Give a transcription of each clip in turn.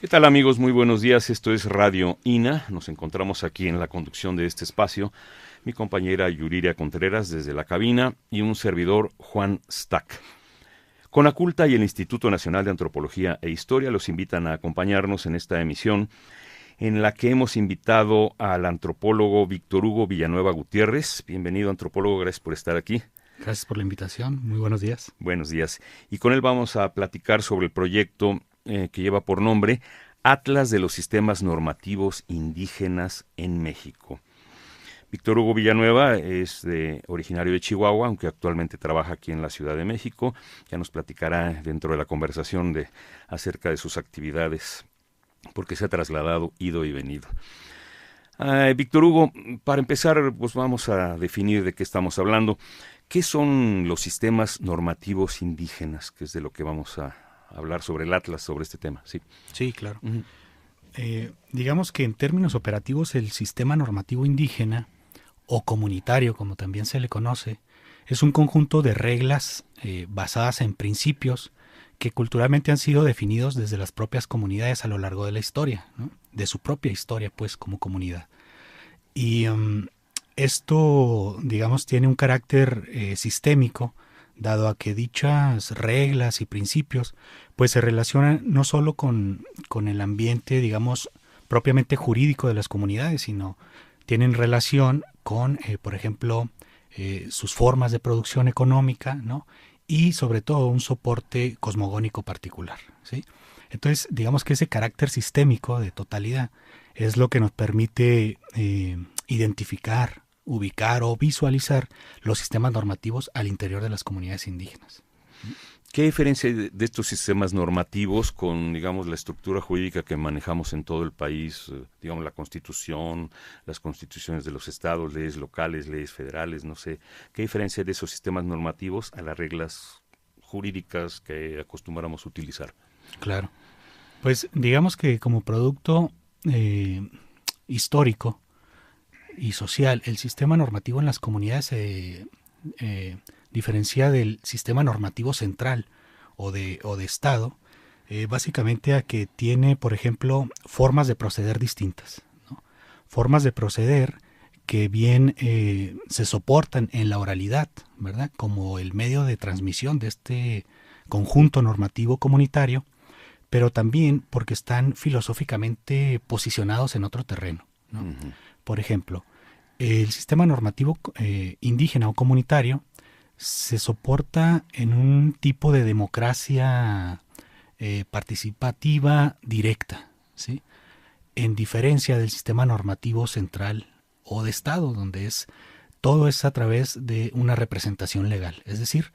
¿Qué tal, amigos? Muy buenos días. Esto es Radio INA. Nos encontramos aquí en la conducción de este espacio. Mi compañera Yuriria Contreras desde la cabina y un servidor, Juan Stack. Conaculta y el Instituto Nacional de Antropología e Historia los invitan a acompañarnos en esta emisión en la que hemos invitado al antropólogo Víctor Hugo Villanueva Gutiérrez. Bienvenido, antropólogo, gracias por estar aquí. Gracias por la invitación, muy buenos días. Buenos días. Y con él vamos a platicar sobre el proyecto que lleva por nombre Atlas de los Sistemas Normativos Indígenas en México. Víctor Hugo Villanueva es originario de Chihuahua, aunque actualmente trabaja aquí en la Ciudad de México. Ya nos platicará dentro de la conversación acerca de sus actividades, porque se ha trasladado, ido y venido. Víctor Hugo, para empezar, pues vamos a definir de qué estamos hablando. ¿Qué son los sistemas normativos indígenas? Que es de lo que vamos a hablar sobre el Atlas, sobre este tema. Sí, claro. Uh-huh. Digamos que en términos operativos el sistema normativo indígena o comunitario, como también se le conoce, es un conjunto de reglas basadas en principios que culturalmente han sido definidos desde las propias comunidades a lo largo de la historia, ¿no? De su propia historia, pues, como comunidad. Y esto, digamos, tiene un carácter sistémico, dado a que dichas reglas y principios pues se relacionan no solo con el ambiente, digamos, propiamente jurídico de las comunidades, sino tienen relación con, por ejemplo, sus formas de producción económica, ¿no? Y sobre todo un soporte cosmogónico particular, ¿sí? Entonces, digamos que ese carácter sistémico de totalidad es lo que nos permite identificar, ubicar o visualizar los sistemas normativos al interior de las comunidades indígenas. ¿Qué diferencia hay de estos sistemas normativos con, digamos, la estructura jurídica que manejamos en todo el país? Digamos, la Constitución, las constituciones de los estados, leyes locales, leyes federales, no sé. ¿Qué diferencia hay de esos sistemas normativos a las reglas jurídicas que acostumbramos a utilizar? Claro. Pues digamos que como producto histórico y social, el sistema normativo en las comunidades se diferencia del sistema normativo central o de Estado, básicamente a que tiene, por ejemplo, formas de proceder distintas, ¿no? Formas de proceder que bien se soportan en la oralidad, ¿verdad? Como el medio de transmisión de este conjunto normativo comunitario, pero también porque están filosóficamente posicionados en otro terreno, ¿no? Uh-huh. Por ejemplo, el sistema normativo indígena o comunitario se soporta en un tipo de democracia participativa directa, ¿sí? En diferencia del sistema normativo central o de Estado, donde todo es a través de una representación legal. Es decir,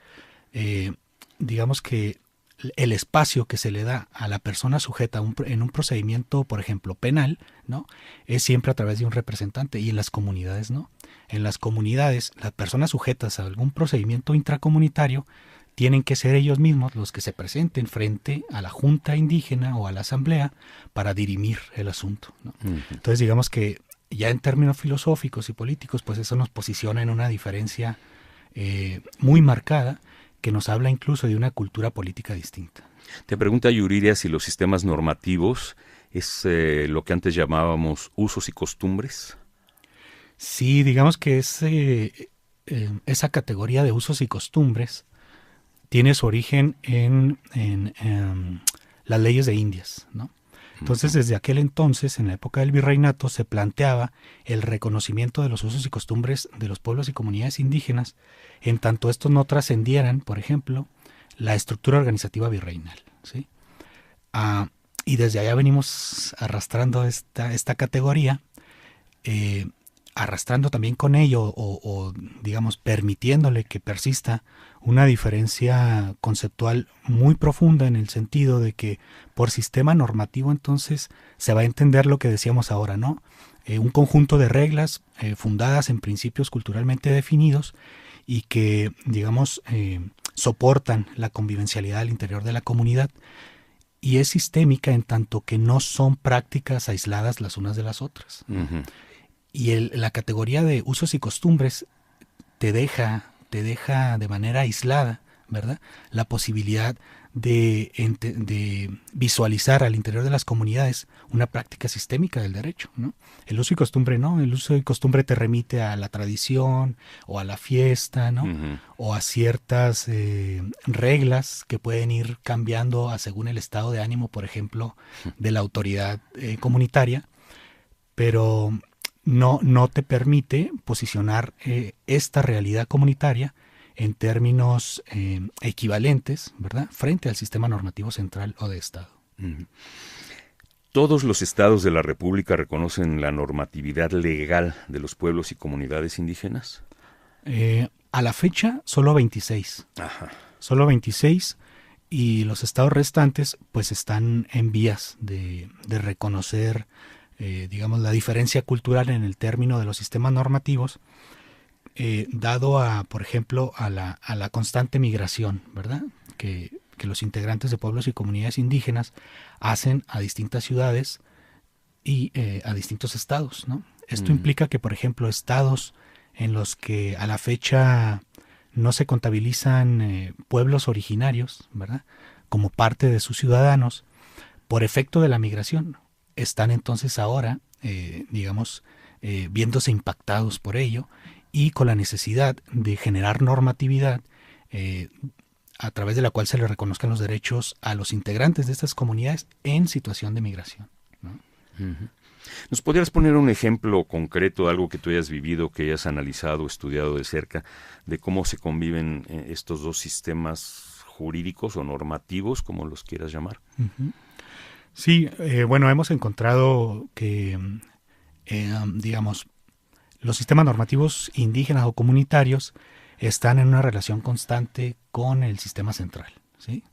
digamos que el espacio que se le da a la persona sujeta en un procedimiento, por ejemplo, penal, ¿no? Es siempre a través de un representante, y en las comunidades no. En las comunidades, las personas sujetas a algún procedimiento intracomunitario tienen que ser ellos mismos los que se presenten frente a la junta indígena o a la asamblea para dirimir el asunto, ¿no? Uh-huh. Entonces, digamos que ya en términos filosóficos y políticos, pues eso nos posiciona en una diferencia muy marcada, que nos habla incluso de una cultura política distinta. Te pregunta Yuriria si los sistemas normativos es lo que antes llamábamos usos y costumbres. Sí, digamos que esa categoría de usos y costumbres tiene su origen en las leyes de Indias, ¿no? Entonces, desde aquel entonces, en la época del virreinato, se planteaba el reconocimiento de los usos y costumbres de los pueblos y comunidades indígenas, en tanto estos no trascendieran, por ejemplo, la estructura organizativa virreinal, ¿sí? Y desde allá venimos arrastrando esta categoría, arrastrando también con ello o digamos permitiéndole que persista una diferencia conceptual muy profunda, en el sentido de que por sistema normativo entonces se va a entender lo que decíamos ahora, ¿no? Un conjunto de reglas fundadas en principios culturalmente definidos y que, digamos, soportan la convivencialidad al interior de la comunidad, y es sistémica en tanto que no son prácticas aisladas las unas de las otras. Uh-huh. Y la categoría de usos y costumbres te deja de manera aislada, ¿verdad? La posibilidad de visualizar al interior de las comunidades una práctica sistémica del derecho, ¿no? El uso y costumbre no, el uso y costumbre te remite a la tradición o a la fiesta, ¿no? O a ciertas reglas que pueden ir cambiando según el estado de ánimo, por ejemplo, de la autoridad comunitaria, pero no te permite posicionar esta realidad comunitaria en términos equivalentes, ¿verdad?, frente al sistema normativo central o de Estado. ¿Todos los estados de la República reconocen la normatividad legal de los pueblos y comunidades indígenas? A la fecha, solo 26. Ajá. Solo 26, y los estados restantes pues están en vías de reconocer, digamos, la diferencia cultural en el término de los sistemas normativos, dado por ejemplo, a la constante migración, ¿verdad?, que los integrantes de pueblos y comunidades indígenas hacen a distintas ciudades y a distintos estados, ¿no? Esto implica que, por ejemplo, estados en los que a la fecha no se contabilizan pueblos originarios, ¿verdad?, como parte de sus ciudadanos, por efecto de la migración, están entonces ahora, digamos, viéndose impactados por ello, y con la necesidad de generar normatividad a través de la cual se le reconozcan los derechos a los integrantes de estas comunidades en situación de migración, ¿no? ¿Nos podrías poner un ejemplo concreto, algo que tú hayas vivido, que hayas analizado, estudiado de cerca, de cómo se conviven estos dos sistemas jurídicos o normativos, como los quieras llamar? Sí, bueno, hemos encontrado que, digamos, los sistemas normativos indígenas o comunitarios están en una relación constante con el sistema central, ¿sí?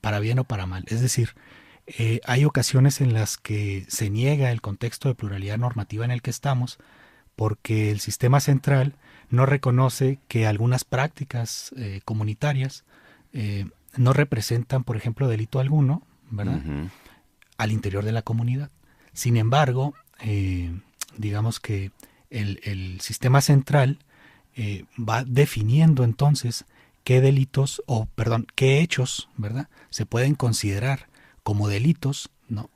Para bien o para mal. Es decir, hay ocasiones en las que se niega el contexto de pluralidad normativa en el que estamos, porque el sistema central no reconoce que algunas prácticas comunitarias no representan, por ejemplo, delito alguno, ¿verdad?, al interior de la comunidad. Sin embargo, digamos que el sistema central va definiendo entonces qué delitos, qué hechos, ¿verdad?, se pueden considerar como delitos, ¿no?,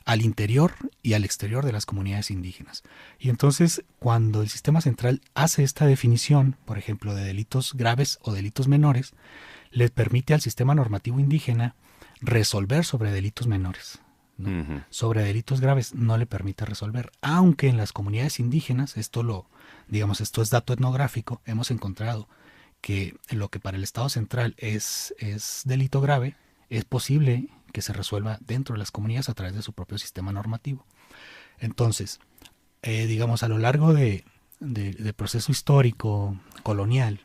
al interior y al exterior de las comunidades indígenas. Y entonces, cuando el sistema central hace esta definición, por ejemplo, de delitos graves o delitos menores, les permite al sistema normativo indígena resolver sobre delitos menores, ¿no? Sobre delitos graves no le permite resolver, aunque en las comunidades indígenas, esto es dato etnográfico, hemos encontrado que lo que para el Estado central es delito grave, es posible que se resuelva dentro de las comunidades a través de su propio sistema normativo. Entonces, digamos, a lo largo del proceso histórico colonial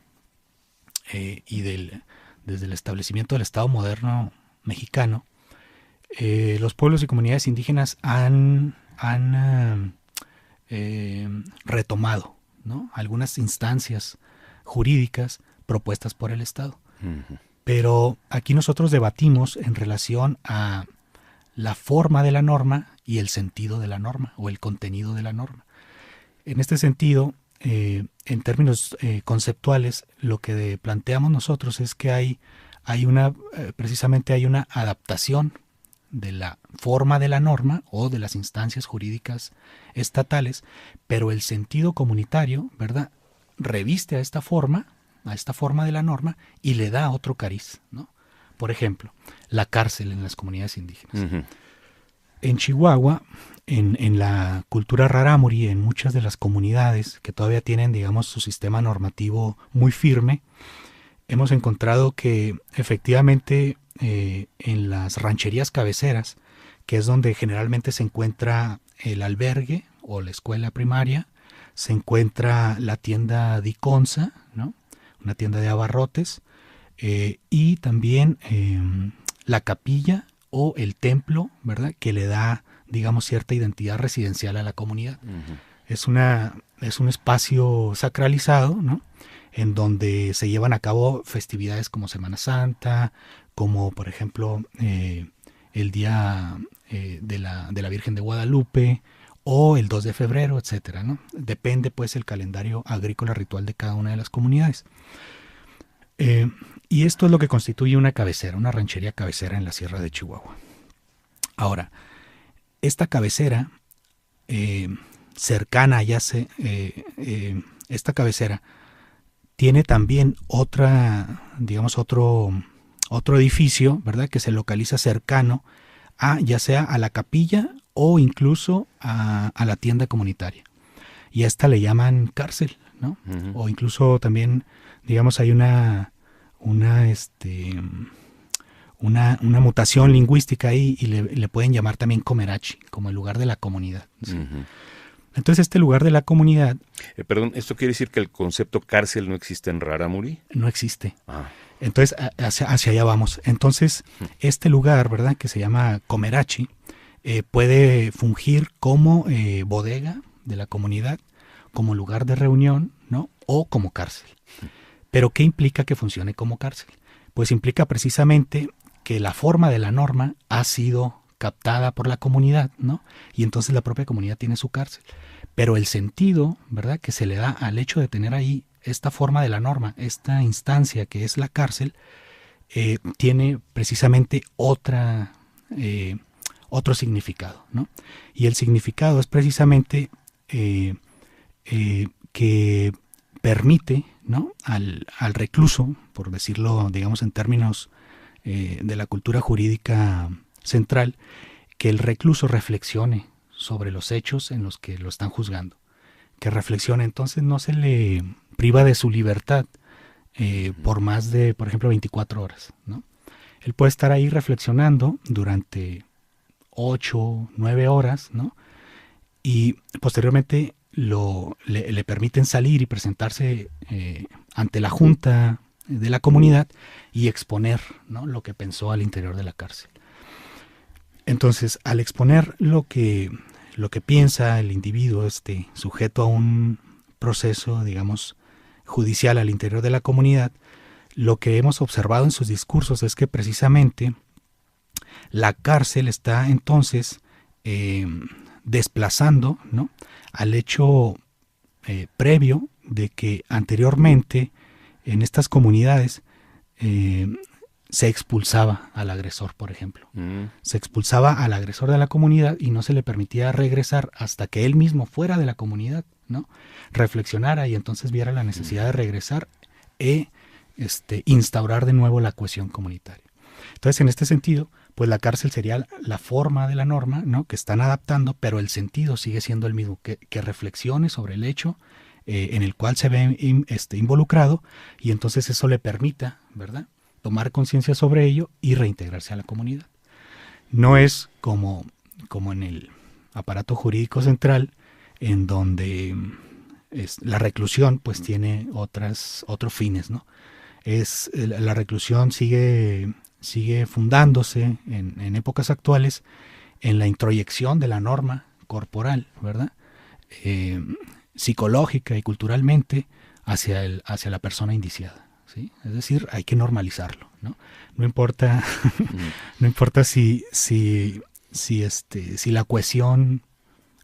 y desde el establecimiento del Estado moderno mexicano, los pueblos y comunidades indígenas han retomado, ¿no?, algunas instancias jurídicas propuestas por el Estado. Pero aquí nosotros debatimos en relación a la forma de la norma y el sentido de la norma o el contenido de la norma. En este sentido, en términos conceptuales, lo que planteamos nosotros es que precisamente hay una adaptación de la forma de la norma o de las instancias jurídicas estatales, pero el sentido comunitario, ¿verdad?, reviste a esta forma de la norma y le da otro cariz, ¿no? Por ejemplo, la cárcel en las comunidades indígenas. En Chihuahua, en la cultura rarámuri, en muchas de las comunidades que todavía tienen, digamos, su sistema normativo muy firme, hemos encontrado que efectivamente en las rancherías cabeceras, que es donde generalmente se encuentra el albergue o la escuela primaria, se encuentra la tienda Diconsa, ¿no?, una tienda de abarrotes, y también la capilla o el templo, ¿verdad?, que le da, digamos, cierta identidad residencial a la comunidad. Es un espacio sacralizado, ¿no?, en donde se llevan a cabo festividades como Semana Santa, como por ejemplo el Día de la Virgen de Guadalupe o el 2 de febrero, etcétera, ¿no? Depende pues el calendario agrícola ritual de cada una de las comunidades. Y esto es lo que constituye una cabecera, una ranchería cabecera en la Sierra de Chihuahua. Ahora, esta cabecera cercana, esta cabecera tiene también otro edificio, ¿verdad? Que se localiza cercano ya sea a la capilla o incluso a la tienda comunitaria. Y a esta le llaman cárcel, ¿no? Uh-huh. O incluso también, digamos, hay una mutación lingüística ahí y le pueden llamar también comerachi, como el lugar de la comunidad, ¿sí? Uh-huh. Entonces este lugar de la comunidad... perdón, ¿esto quiere decir que el concepto cárcel no existe en Rarámuri? No existe. Entonces hacia allá vamos. Entonces este lugar, ¿verdad?, que se llama comerachi, puede fungir como bodega de la comunidad, como lugar de reunión, ¿no?, o como cárcel. ¿Pero qué implica que funcione como cárcel? Pues implica precisamente que la forma de la norma ha sido captada por la comunidad, ¿no? Y entonces la propia comunidad tiene su cárcel. Pero el sentido, ¿verdad?, que se le da al hecho de tener ahí esta forma de la norma, esta instancia que es la cárcel, tiene precisamente otro significado, ¿no? Y el significado es precisamente que permite, ¿no?, al recluso, por decirlo, digamos, en términos de la cultura jurídica central, que el recluso reflexione sobre los hechos en los que lo están juzgando, que reflexione. Entonces no se le priva de su libertad por más de, por ejemplo, 24 horas, ¿no? Él puede estar ahí reflexionando durante 8, 9 horas, ¿no? Y posteriormente le permiten salir y presentarse ante la junta de la comunidad y exponer, ¿no?, lo que pensó al interior de la cárcel. Entonces, al exponer lo que piensa el individuo, sujeto a un proceso, digamos, judicial al interior de la comunidad, lo que hemos observado en sus discursos es que precisamente la cárcel está entonces desplazando, ¿no?, al hecho previo de que anteriormente en estas comunidades se expulsaba al agresor, por ejemplo. Se expulsaba al agresor de la comunidad y no se le permitía regresar hasta que él mismo fuera de la comunidad, ¿no?, reflexionara y entonces viera la necesidad de regresar e instaurar de nuevo la cohesión comunitaria. Entonces, en este sentido, pues la cárcel sería la forma de la norma, ¿no?, que están adaptando, pero el sentido sigue siendo el mismo, que reflexione sobre el hecho en el cual se ve involucrado, y entonces eso le permita, ¿verdad?, tomar conciencia sobre ello y reintegrarse a la comunidad. No es como en el aparato jurídico central, en donde la reclusión pues tiene otros fines, ¿no? La reclusión sigue fundándose en épocas actuales en la introyección de la norma corporal, ¿verdad?, psicológica y culturalmente hacia la persona indiciada, ¿sí? Es decir, hay que normalizarlo, ¿no? No importa si la cohesión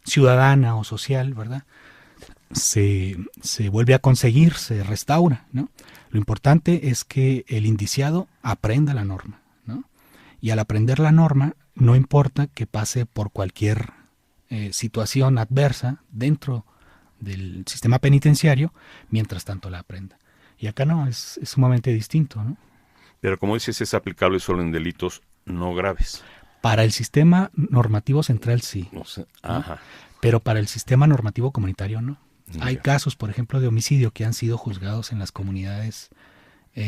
ciudadana o social, ¿verdad?, se vuelve a conseguir, se restaura, ¿no? Lo importante es que el indiciado aprenda la norma, ¿no? Y al aprender la norma, no importa que pase por cualquier situación adversa dentro del sistema penitenciario, mientras tanto la aprenda. Y acá no, es sumamente distinto, ¿no? Pero como dices, es aplicable solo en delitos no graves. Para el sistema normativo central sí, no sé. Ajá. ¿No? Pero para el sistema normativo comunitario no. Hay casos, por ejemplo, de homicidio que han sido juzgados en las comunidades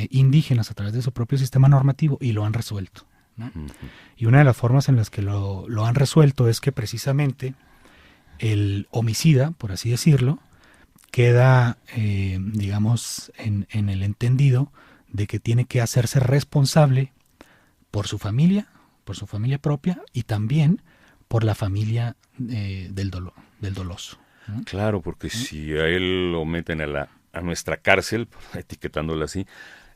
indígenas a través de su propio sistema normativo y lo han resuelto, ¿no? Uh-huh. Y una de las formas en las que lo han resuelto es que precisamente el homicida, por así decirlo, queda, digamos, en el entendido de que tiene que hacerse responsable por su familia propia y también por la familia del doloso, ¿no? Claro, porque si a él lo meten a nuestra cárcel, etiquetándola así,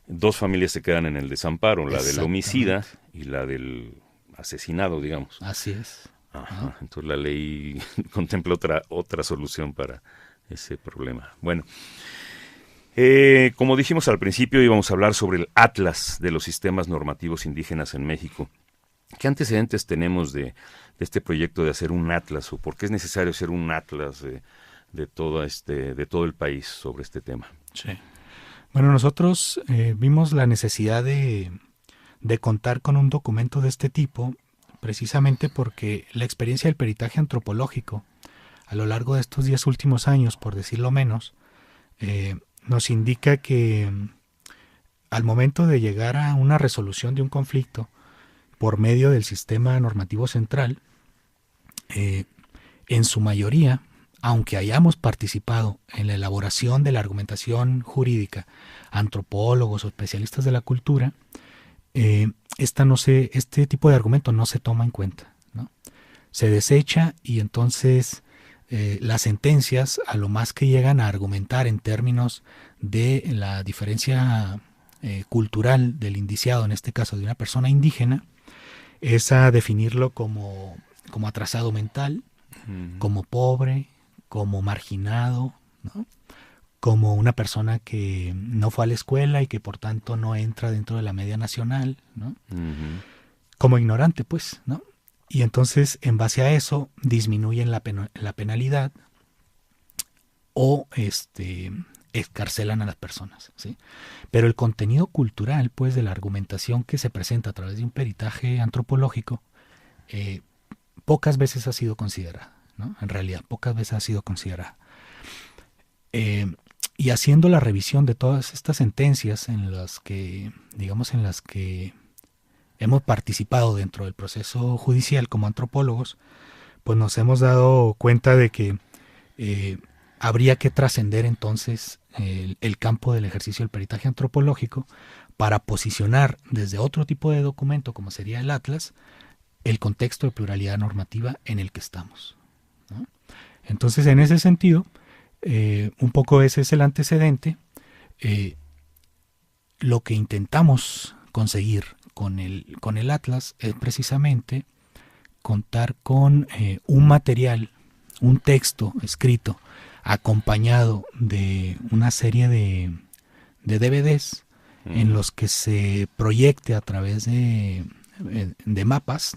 2 familias se quedan en el desamparo, la del homicida y la del asesinado, digamos. Así es. Ajá, entonces la ley contempla otra solución para ese problema. Bueno, Como dijimos al principio, íbamos a hablar sobre el Atlas de los sistemas normativos indígenas en México. ¿Qué antecedentes tenemos de este proyecto de hacer un atlas, o por qué es necesario hacer un atlas de todo el país sobre este tema? Sí. Bueno, nosotros vimos la necesidad de contar con un documento de este tipo, precisamente porque la experiencia del peritaje antropológico a lo largo de estos 10 últimos años, por decirlo menos, nos indica que al momento de llegar a una resolución de un conflicto por medio del sistema normativo central, en su mayoría, aunque hayamos participado en la elaboración de la argumentación jurídica, antropólogos o especialistas de la cultura, este tipo de argumento no se toma en cuenta, ¿no? Se desecha, y entonces las sentencias, a lo más que llegan a argumentar en términos de la diferencia cultural del indiciado, en este caso de una persona indígena, es a definirlo como atrasado mental, como pobre, como marginado, ¿no? Como una persona que no fue a la escuela y que por tanto no entra dentro de la media nacional, ¿no? Como ignorante, pues, ¿no? Y entonces, en base a eso, disminuyen la penalidad o excarcelan a las personas, ¿sí? Pero el contenido cultural, pues, de la argumentación que se presenta a través de un peritaje antropológico, pocas veces ha sido considerada, ¿no? En realidad, pocas veces ha sido considerada. Y haciendo la revisión de todas estas sentencias en las que hemos participado dentro del proceso judicial como antropólogos, pues nos hemos dado cuenta de que habría que trascender entonces el campo del ejercicio del peritaje antropológico para posicionar desde otro tipo de documento, como sería el Atlas, el contexto de pluralidad normativa en el que estamos, ¿no? Entonces, en ese sentido, un poco ese es el antecedente. Lo que intentamos conseguir con el Atlas es precisamente contar con un material, un texto escrito, acompañado de una serie de DVDs en los que se proyecte a través de mapas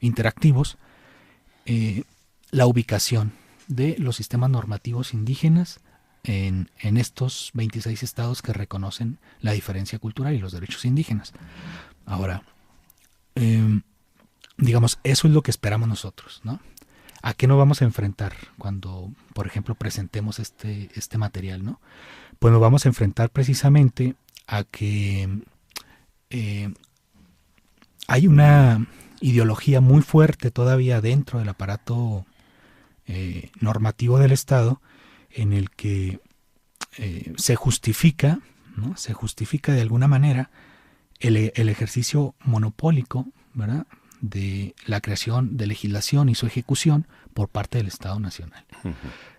interactivos la ubicación de los sistemas normativos indígenas en estos 26 estados que reconocen la diferencia cultural y los derechos indígenas. Ahora, digamos, eso es lo que esperamos nosotros, ¿no? ¿A qué nos vamos a enfrentar cuando, por ejemplo, presentemos este material, ¿no? Pues nos vamos a enfrentar precisamente a que hay una ideología muy fuerte todavía dentro del aparato normativo del Estado, en el que se justifica, ¿no? Se justifica de alguna manera el ejercicio monopólico, ¿verdad?, de la creación de legislación y su ejecución por parte del Estado Nacional.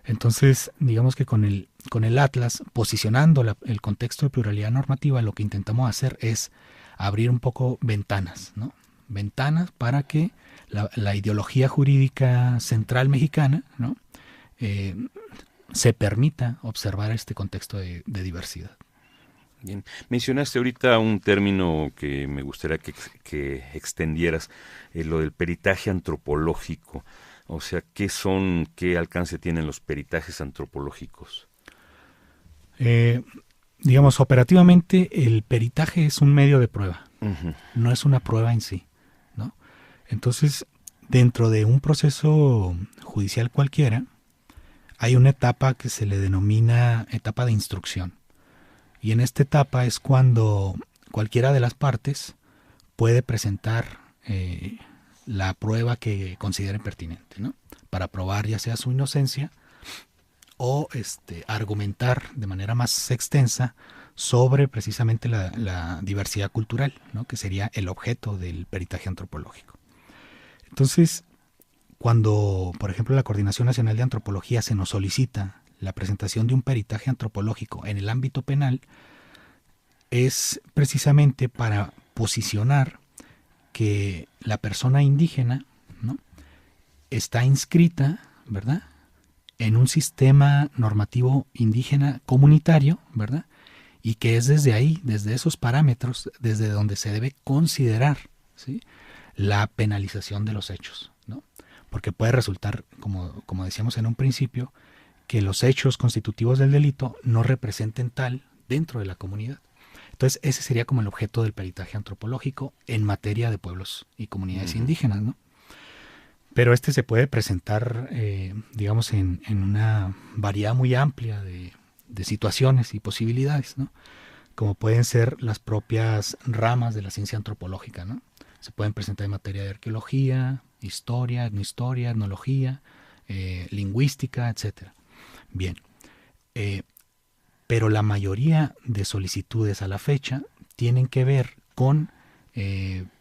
Entonces, digamos que con el Atlas, posicionando el contexto de pluralidad normativa, lo que intentamos hacer es abrir un poco ventanas, ¿no? Ventanas para que la ideología jurídica central mexicana, ¿no?, se permita observar este contexto de diversidad. Bien, mencionaste ahorita un término que me gustaría que extendieras, lo del peritaje antropológico. O sea, ¿qué alcance tienen los peritajes antropológicos? Digamos, operativamente el peritaje es un medio de prueba, no es una prueba en sí, ¿no? Entonces, dentro de un proceso judicial cualquiera, hay una etapa que se le denomina etapa de instrucción. Y en esta etapa es cuando cualquiera de las partes puede presentar la prueba que considere pertinente, ¿no?, para probar ya sea su inocencia o argumentar de manera más extensa sobre precisamente la diversidad cultural, ¿no?, que sería el objeto del peritaje antropológico. Entonces, cuando, por ejemplo, la Coordinación Nacional de Antropología se nos solicita la presentación de un peritaje antropológico en el ámbito penal, es precisamente para posicionar que la persona indígena, ¿no?, está inscrita, ¿verdad?, en un sistema normativo indígena comunitario, ¿verdad? Y que es desde ahí, desde esos parámetros, desde donde se debe considerar, ¿sí?, la penalización de los hechos, ¿no? Porque puede resultar, como decíamos en un principio, que los hechos constitutivos del delito no representen tal dentro de la comunidad. Entonces, ese sería como el objeto del peritaje antropológico en materia de pueblos y comunidades indígenas, ¿no? Pero este se puede presentar, digamos, en una variedad muy amplia de situaciones y posibilidades, ¿no? Como pueden ser las propias ramas de la ciencia antropológica, ¿no? Se pueden presentar en materia de arqueología, historia, etnohistoria, etnología, lingüística, etcétera. Bien, pero la mayoría de solicitudes a la fecha tienen que ver con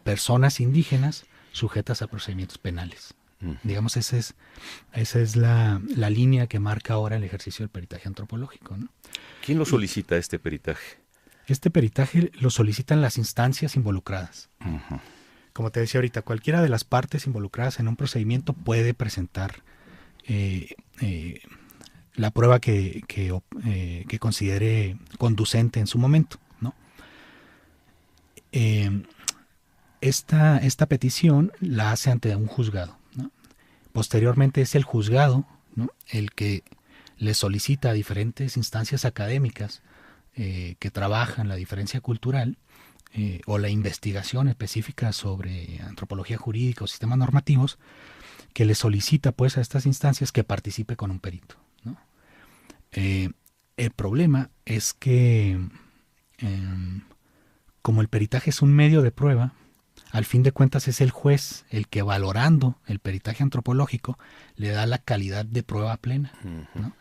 personas indígenas sujetas a procedimientos penales. Digamos, esa es la línea que marca ahora el ejercicio del peritaje antropológico, ¿no? ¿Quién lo solicita este peritaje? Este peritaje lo solicitan las instancias involucradas. Como te decía ahorita, cualquiera de las partes involucradas en un procedimiento puede presentar la prueba que considere conducente en su momento, ¿no? Esta petición la hace ante un juzgado, ¿no? Posteriormente es el juzgado, ¿no?, el que le solicita a diferentes instancias académicas que trabajan la diferencia cultural o la investigación específica sobre antropología jurídica o sistemas normativos, que le solicita pues a estas instancias que participe con un perito, ¿no? El problema es que como el peritaje es un medio de prueba, al fin de cuentas es el juez el que, valorando el peritaje antropológico, le da la calidad de prueba plena, ¿no?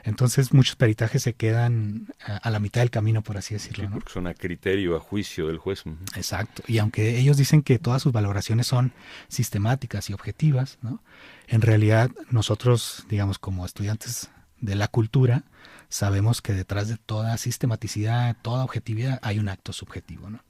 Entonces muchos peritajes se quedan a la mitad del camino, por así decirlo, Sí, ¿no? porque son a criterio, a juicio del juez. Exacto. Y aunque ellos dicen que todas sus valoraciones son sistemáticas y objetivas, ¿no?, en realidad nosotros, digamos, como estudiantes de la cultura, sabemos que detrás de toda sistematicidad, toda objetividad, hay un acto subjetivo, ¿no?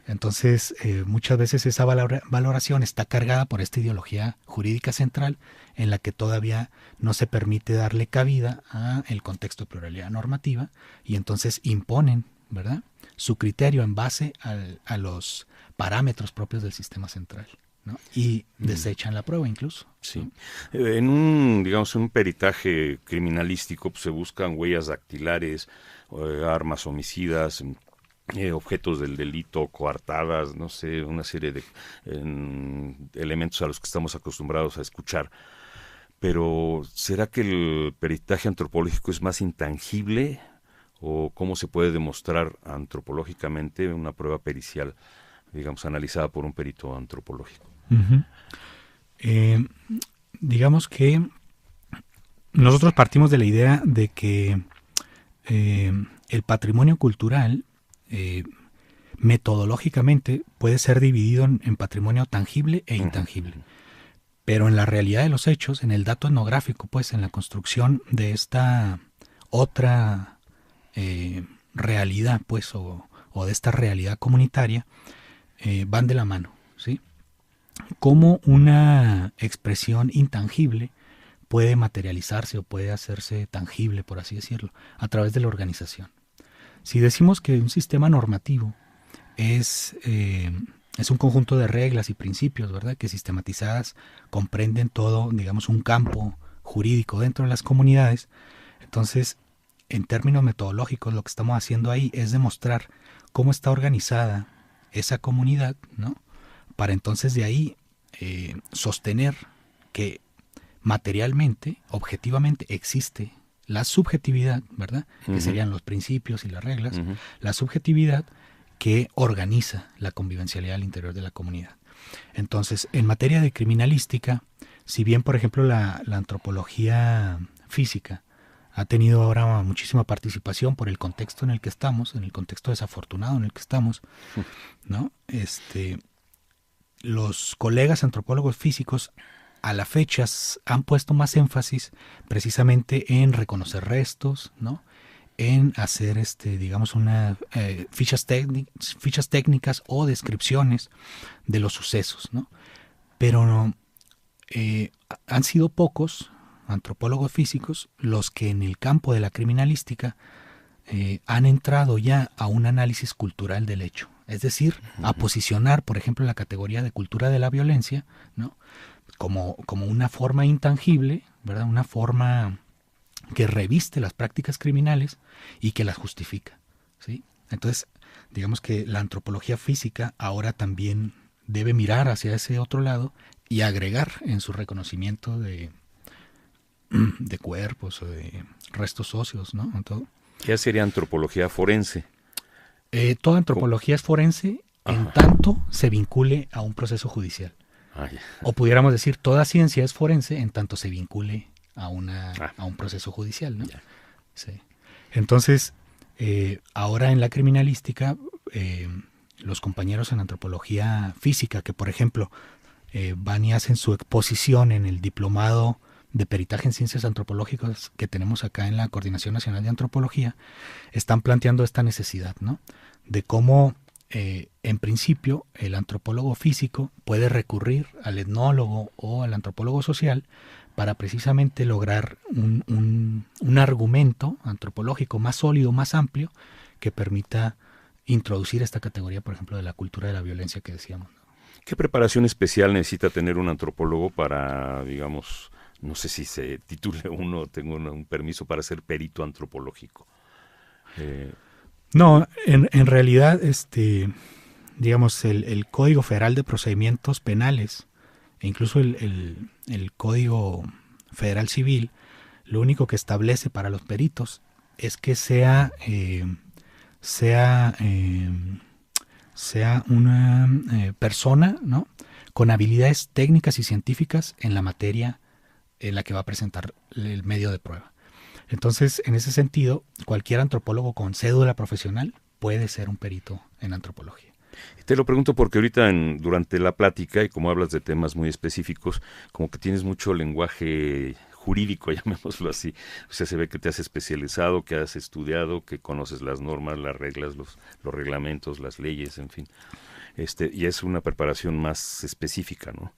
Entonces, muchas veces esa valoración está cargada por esta ideología jurídica central en la que todavía no se permite darle cabida a el contexto de pluralidad normativa, y entonces imponen, ¿verdad?, su criterio en base a los parámetros propios del sistema central, ¿no? Y desechan la prueba incluso. Sí. En un peritaje criminalístico pues, se buscan huellas dactilares, armas homicidas, objetos del delito, coartadas, no sé, una serie de elementos a los que estamos acostumbrados a escuchar. Pero, ¿será que el peritaje antropológico es más intangible? ¿O cómo se puede demostrar antropológicamente una prueba pericial, digamos, analizada por un perito antropológico? Digamos que nosotros partimos de la idea de que el patrimonio cultural metodológicamente puede ser dividido en patrimonio tangible e intangible. Pero en la realidad de los hechos, en el dato etnográfico, pues en la construcción de esta otra realidad, pues, o de esta realidad comunitaria, van de la mano, ¿sí? Cómo una expresión intangible puede materializarse o puede hacerse tangible, por así decirlo, a través de la organización. Si decimos que un sistema normativo es un conjunto de reglas y principios, ¿verdad?, que sistematizadas comprenden todo, digamos, un campo jurídico dentro de las comunidades, entonces, en términos metodológicos, lo que estamos haciendo ahí es demostrar cómo está organizada esa comunidad, ¿no?, para entonces de ahí sostener que materialmente, objetivamente, existe la subjetividad, ¿verdad?, que serían los principios y las reglas, la subjetividad que organiza la convivencialidad al interior de la comunidad. Entonces, en materia de criminalística, si bien, por ejemplo, la antropología física ha tenido ahora muchísima participación por el contexto en el que estamos, en el contexto desafortunado en el que estamos, ¿no? Los colegas antropólogos físicos a la fecha han puesto más énfasis precisamente en reconocer restos, ¿no?, en hacer, digamos, fichas técnicas o descripciones de los sucesos, ¿no? Pero han sido pocos antropólogos físicos los que en el campo de la criminalística han entrado ya a un análisis cultural del hecho. Es decir, a posicionar, por ejemplo, la categoría de cultura de la violencia, ¿no?, como una forma intangible, ¿verdad?, una forma que reviste las prácticas criminales y que las justifica, ¿sí? Entonces, digamos que la antropología física ahora también debe mirar hacia ese otro lado y agregar en su reconocimiento de cuerpos o de restos óseos, ¿no? Todo. Ya sería antropología forense. Toda antropología es forense en tanto se vincule a un proceso judicial. O pudiéramos decir, toda ciencia es forense en tanto se vincule a un proceso judicial, ¿no? Sí. Entonces, ahora en la criminalística, los compañeros en antropología física, que por ejemplo van y hacen su exposición en el diplomado de peritaje en ciencias antropológicas que tenemos acá en la Coordinación Nacional de Antropología, están planteando esta necesidad, ¿no?, de cómo en principio el antropólogo físico puede recurrir al etnólogo o al antropólogo social para precisamente lograr un argumento antropológico más sólido, más amplio, que permita introducir esta categoría, por ejemplo, de la cultura de la violencia que decíamos, ¿no? ¿Qué preparación especial necesita tener un antropólogo para, digamos, no sé si se titule uno, tengo un permiso para ser perito antropológico? No, en realidad, digamos, el Código Federal de Procedimientos Penales e incluso el Código Federal Civil, lo único que establece para los peritos es que sea una persona, ¿no?, con habilidades técnicas y científicas en la materia en la que va a presentar el medio de prueba. Entonces, en ese sentido, cualquier antropólogo con cédula profesional puede ser un perito en antropología. Te lo pregunto porque ahorita durante la plática, y como hablas de temas muy específicos, como que tienes mucho lenguaje jurídico, llamémoslo así. O sea, se ve que te has especializado, que has estudiado, que conoces las normas, las reglas, los reglamentos, las leyes, en fin. Y es una preparación más específica, ¿no?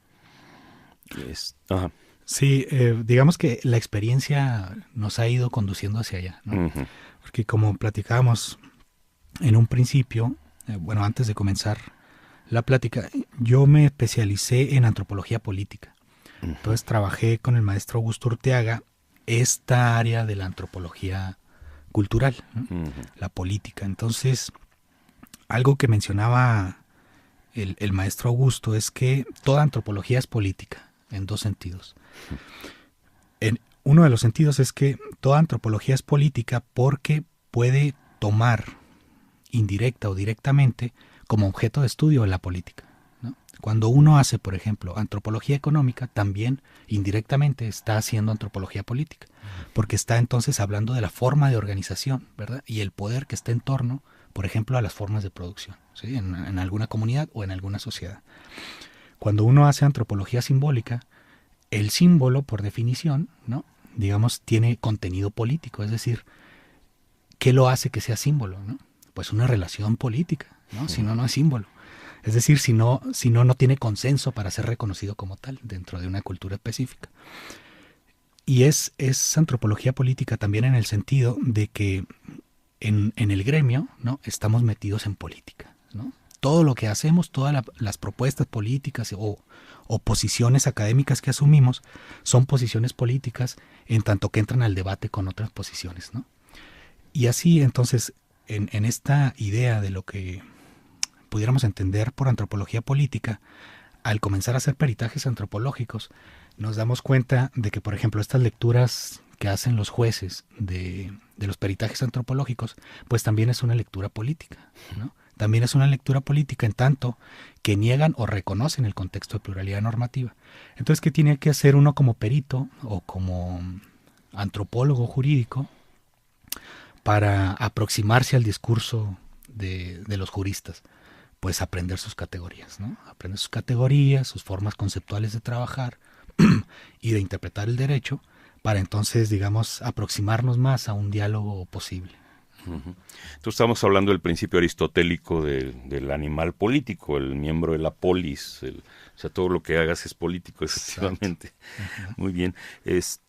Sí, digamos que la experiencia nos ha ido conduciendo hacia allá, ¿no? Porque como platicábamos en un principio, antes de comenzar la plática, yo me especialicé en antropología política. Entonces trabajé con el maestro Augusto Urteaga esta área de la antropología cultural, ¿no?, la política. Entonces, algo que mencionaba el maestro Augusto es que toda antropología es política, en dos sentidos. Uno de los sentidos es que toda antropología es política porque puede tomar indirecta o directamente como objeto de estudio la política, ¿no? Cuando uno hace, por ejemplo, antropología económica, también indirectamente está haciendo antropología política, porque está entonces hablando de la forma de organización, ¿verdad?, y el poder que está en torno, por ejemplo, a las formas de producción, ¿sí?, en alguna comunidad o en alguna sociedad. Cuando uno hace antropología simbólica, el símbolo, por definición, ¿no?, digamos, tiene contenido político, es decir, ¿qué lo hace que sea símbolo, ¿no? Pues una relación política, ¿no? Si no, no es símbolo. Es decir, si no tiene consenso para ser reconocido como tal dentro de una cultura específica. Y es antropología política también en el sentido de que en el gremio, ¿no?, estamos metidos en política, ¿no? Todo lo que hacemos, todas las propuestas políticas o posiciones académicas que asumimos son posiciones políticas en tanto que entran al debate con otras posiciones, ¿no? Y así, entonces, en esta idea de lo que pudiéramos entender por antropología política, al comenzar a hacer peritajes antropológicos, nos damos cuenta de que, por ejemplo, estas lecturas que hacen los jueces de los peritajes antropológicos, pues también es una lectura política, ¿no? También es una lectura política en tanto que niegan o reconocen el contexto de pluralidad normativa. Entonces, ¿qué tiene que hacer uno como perito o como antropólogo jurídico para aproximarse al discurso de los juristas? Pues aprender sus categorías, ¿no? Aprender sus categorías, sus formas conceptuales de trabajar y de interpretar el derecho para entonces, digamos, aproximarnos más a un diálogo posible. Ujú. Entonces estamos hablando del principio aristotélico del animal político, el miembro de la polis, o sea, todo lo que hagas es político, efectivamente. Ajá. Muy bien.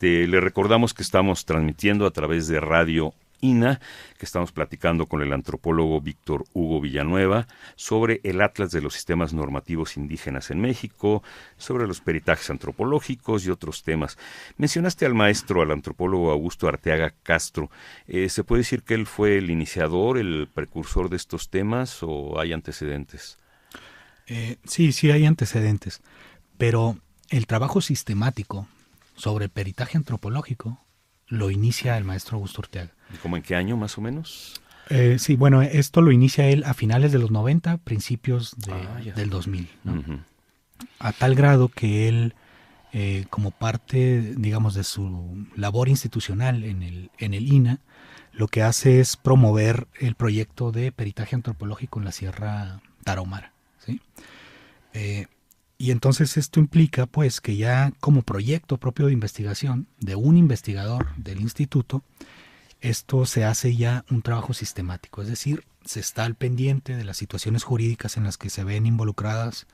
Le recordamos que estamos transmitiendo a través de Radio INA, que estamos platicando con el antropólogo Víctor Hugo Villanueva sobre el Atlas de los Sistemas Normativos Indígenas en México, sobre los peritajes antropológicos y otros temas. Mencionaste al maestro, al antropólogo Augusto Arteaga Castro. ¿Se puede decir que él fue el iniciador, el precursor de estos temas o hay antecedentes? Sí hay antecedentes, pero el trabajo sistemático sobre peritaje antropológico lo inicia el maestro Augusto Arteaga. ¿Y cómo en qué año más o menos? Sí, bueno, esto lo inicia él a finales de los 90, principios del 2000, ¿no? Uh-huh. A tal grado que él, como parte, digamos, de su labor institucional en el INA, lo que hace es promover el proyecto de peritaje antropológico en la Sierra Tarahumara, ¿sí? Y entonces esto implica, pues, que ya como proyecto propio de investigación de un investigador del instituto, esto se hace ya un trabajo sistemático, es decir, se está al pendiente de las situaciones jurídicas en las que se ven involucradas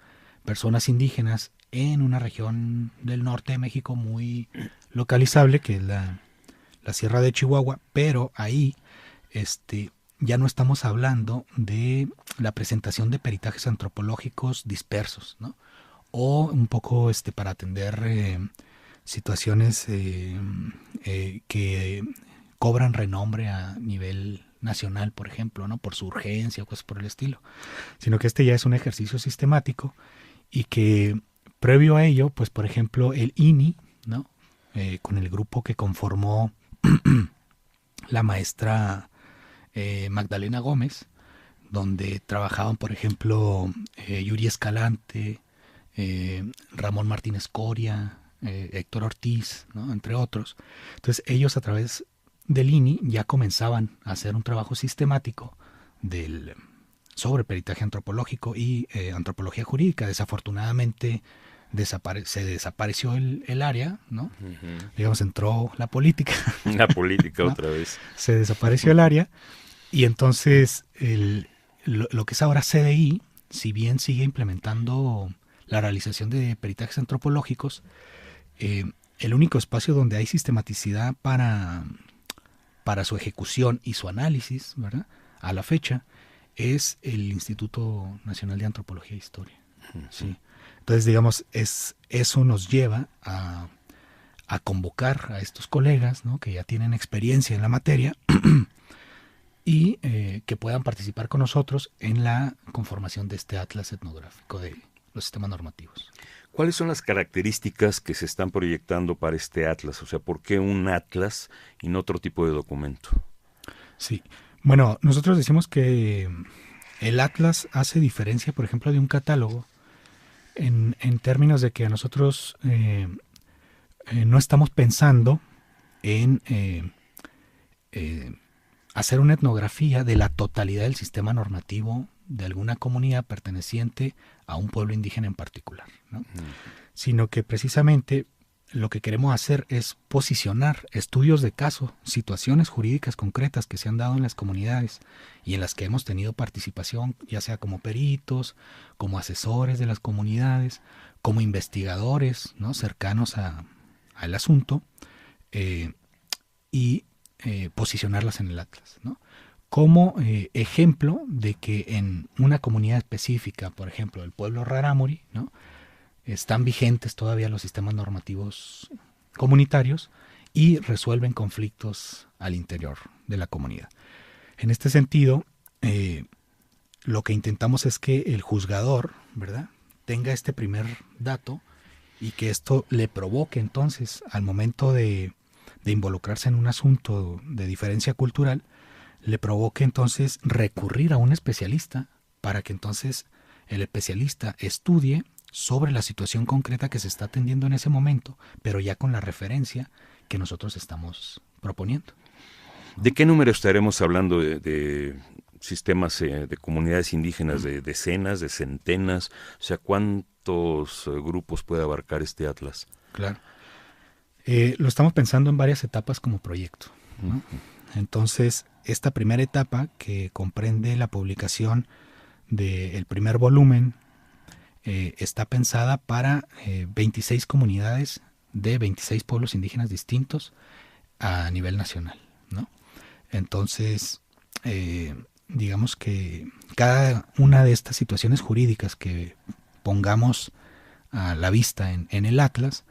personas indígenas en una región del norte de México muy localizable, que es la Sierra de Chihuahua, pero ahí ya no estamos hablando de la presentación de peritajes antropológicos dispersos, ¿no? O un poco para atender situaciones que cobran renombre a nivel nacional, por ejemplo, ¿no? Por su urgencia o cosas por el estilo, sino que ya es un ejercicio sistemático y que previo a ello, pues por ejemplo el INI, ¿no? Con el grupo que conformó la maestra Magdalena Gómez, donde trabajaban por ejemplo Yuri Escalante, Ramón Martínez Coria, Héctor Ortiz, ¿no? Entre otros. Entonces ellos a través del INI ya comenzaban a hacer un trabajo sistemático sobre peritaje antropológico y antropología jurídica. Desafortunadamente se desapareció el área, ¿no? Uh-huh. Digamos, entró la política. La política ¿no? Otra vez. Se desapareció el área y entonces lo que es ahora CDI, si bien sigue implementando la realización de peritajes antropológicos, el único espacio donde hay sistematicidad para su ejecución y su análisis, ¿verdad? A la fecha, es el Instituto Nacional de Antropología e Historia. Uh-huh. ¿Sí? Entonces, digamos, eso nos lleva a convocar a estos colegas, ¿no? Que ya tienen experiencia en la materia y que puedan participar con nosotros en la conformación de este atlas etnográfico de los sistemas normativos. ¿Cuáles son las características que se están proyectando para este atlas? O sea, ¿por qué un atlas y no otro tipo de documento? Sí, bueno, nosotros decimos que el atlas hace diferencia, por ejemplo, de un catálogo en términos de que a nosotros no estamos pensando en hacer una etnografía de la totalidad del sistema normativo de alguna comunidad perteneciente a un pueblo indígena en particular, ¿no? Sino que precisamente lo que queremos hacer es posicionar estudios de caso, situaciones jurídicas concretas que se han dado en las comunidades y en las que hemos tenido participación, ya sea como peritos, como asesores de las comunidades, como investigadores, ¿no? Cercanos al asunto, y posicionarlas en el atlas, ¿no? Como ejemplo de que en una comunidad específica, por ejemplo, el pueblo Rarámuri, ¿no? Están vigentes todavía los sistemas normativos comunitarios y resuelven conflictos al interior de la comunidad. En este sentido, lo que intentamos es que el juzgador, ¿verdad?, tenga este primer dato y que esto le provoque entonces, al momento de involucrarse en un asunto de diferencia cultural, le provoque entonces recurrir a un especialista para que entonces el especialista estudie sobre la situación concreta que se está atendiendo en ese momento, pero ya con la referencia que nosotros estamos proponiendo. ¿De qué número estaremos hablando de sistemas de comunidades indígenas? ¿De decenas, de centenas? O sea, ¿cuántos grupos puede abarcar este atlas? Claro. Lo estamos pensando en varias etapas como proyecto, ¿no? Entonces, esta primera etapa, que comprende la publicación del primer volumen, está pensada para 26 comunidades de 26 pueblos indígenas distintos a nivel nacional, ¿no? Entonces, digamos que cada una de estas situaciones jurídicas que pongamos a la vista en el Atlas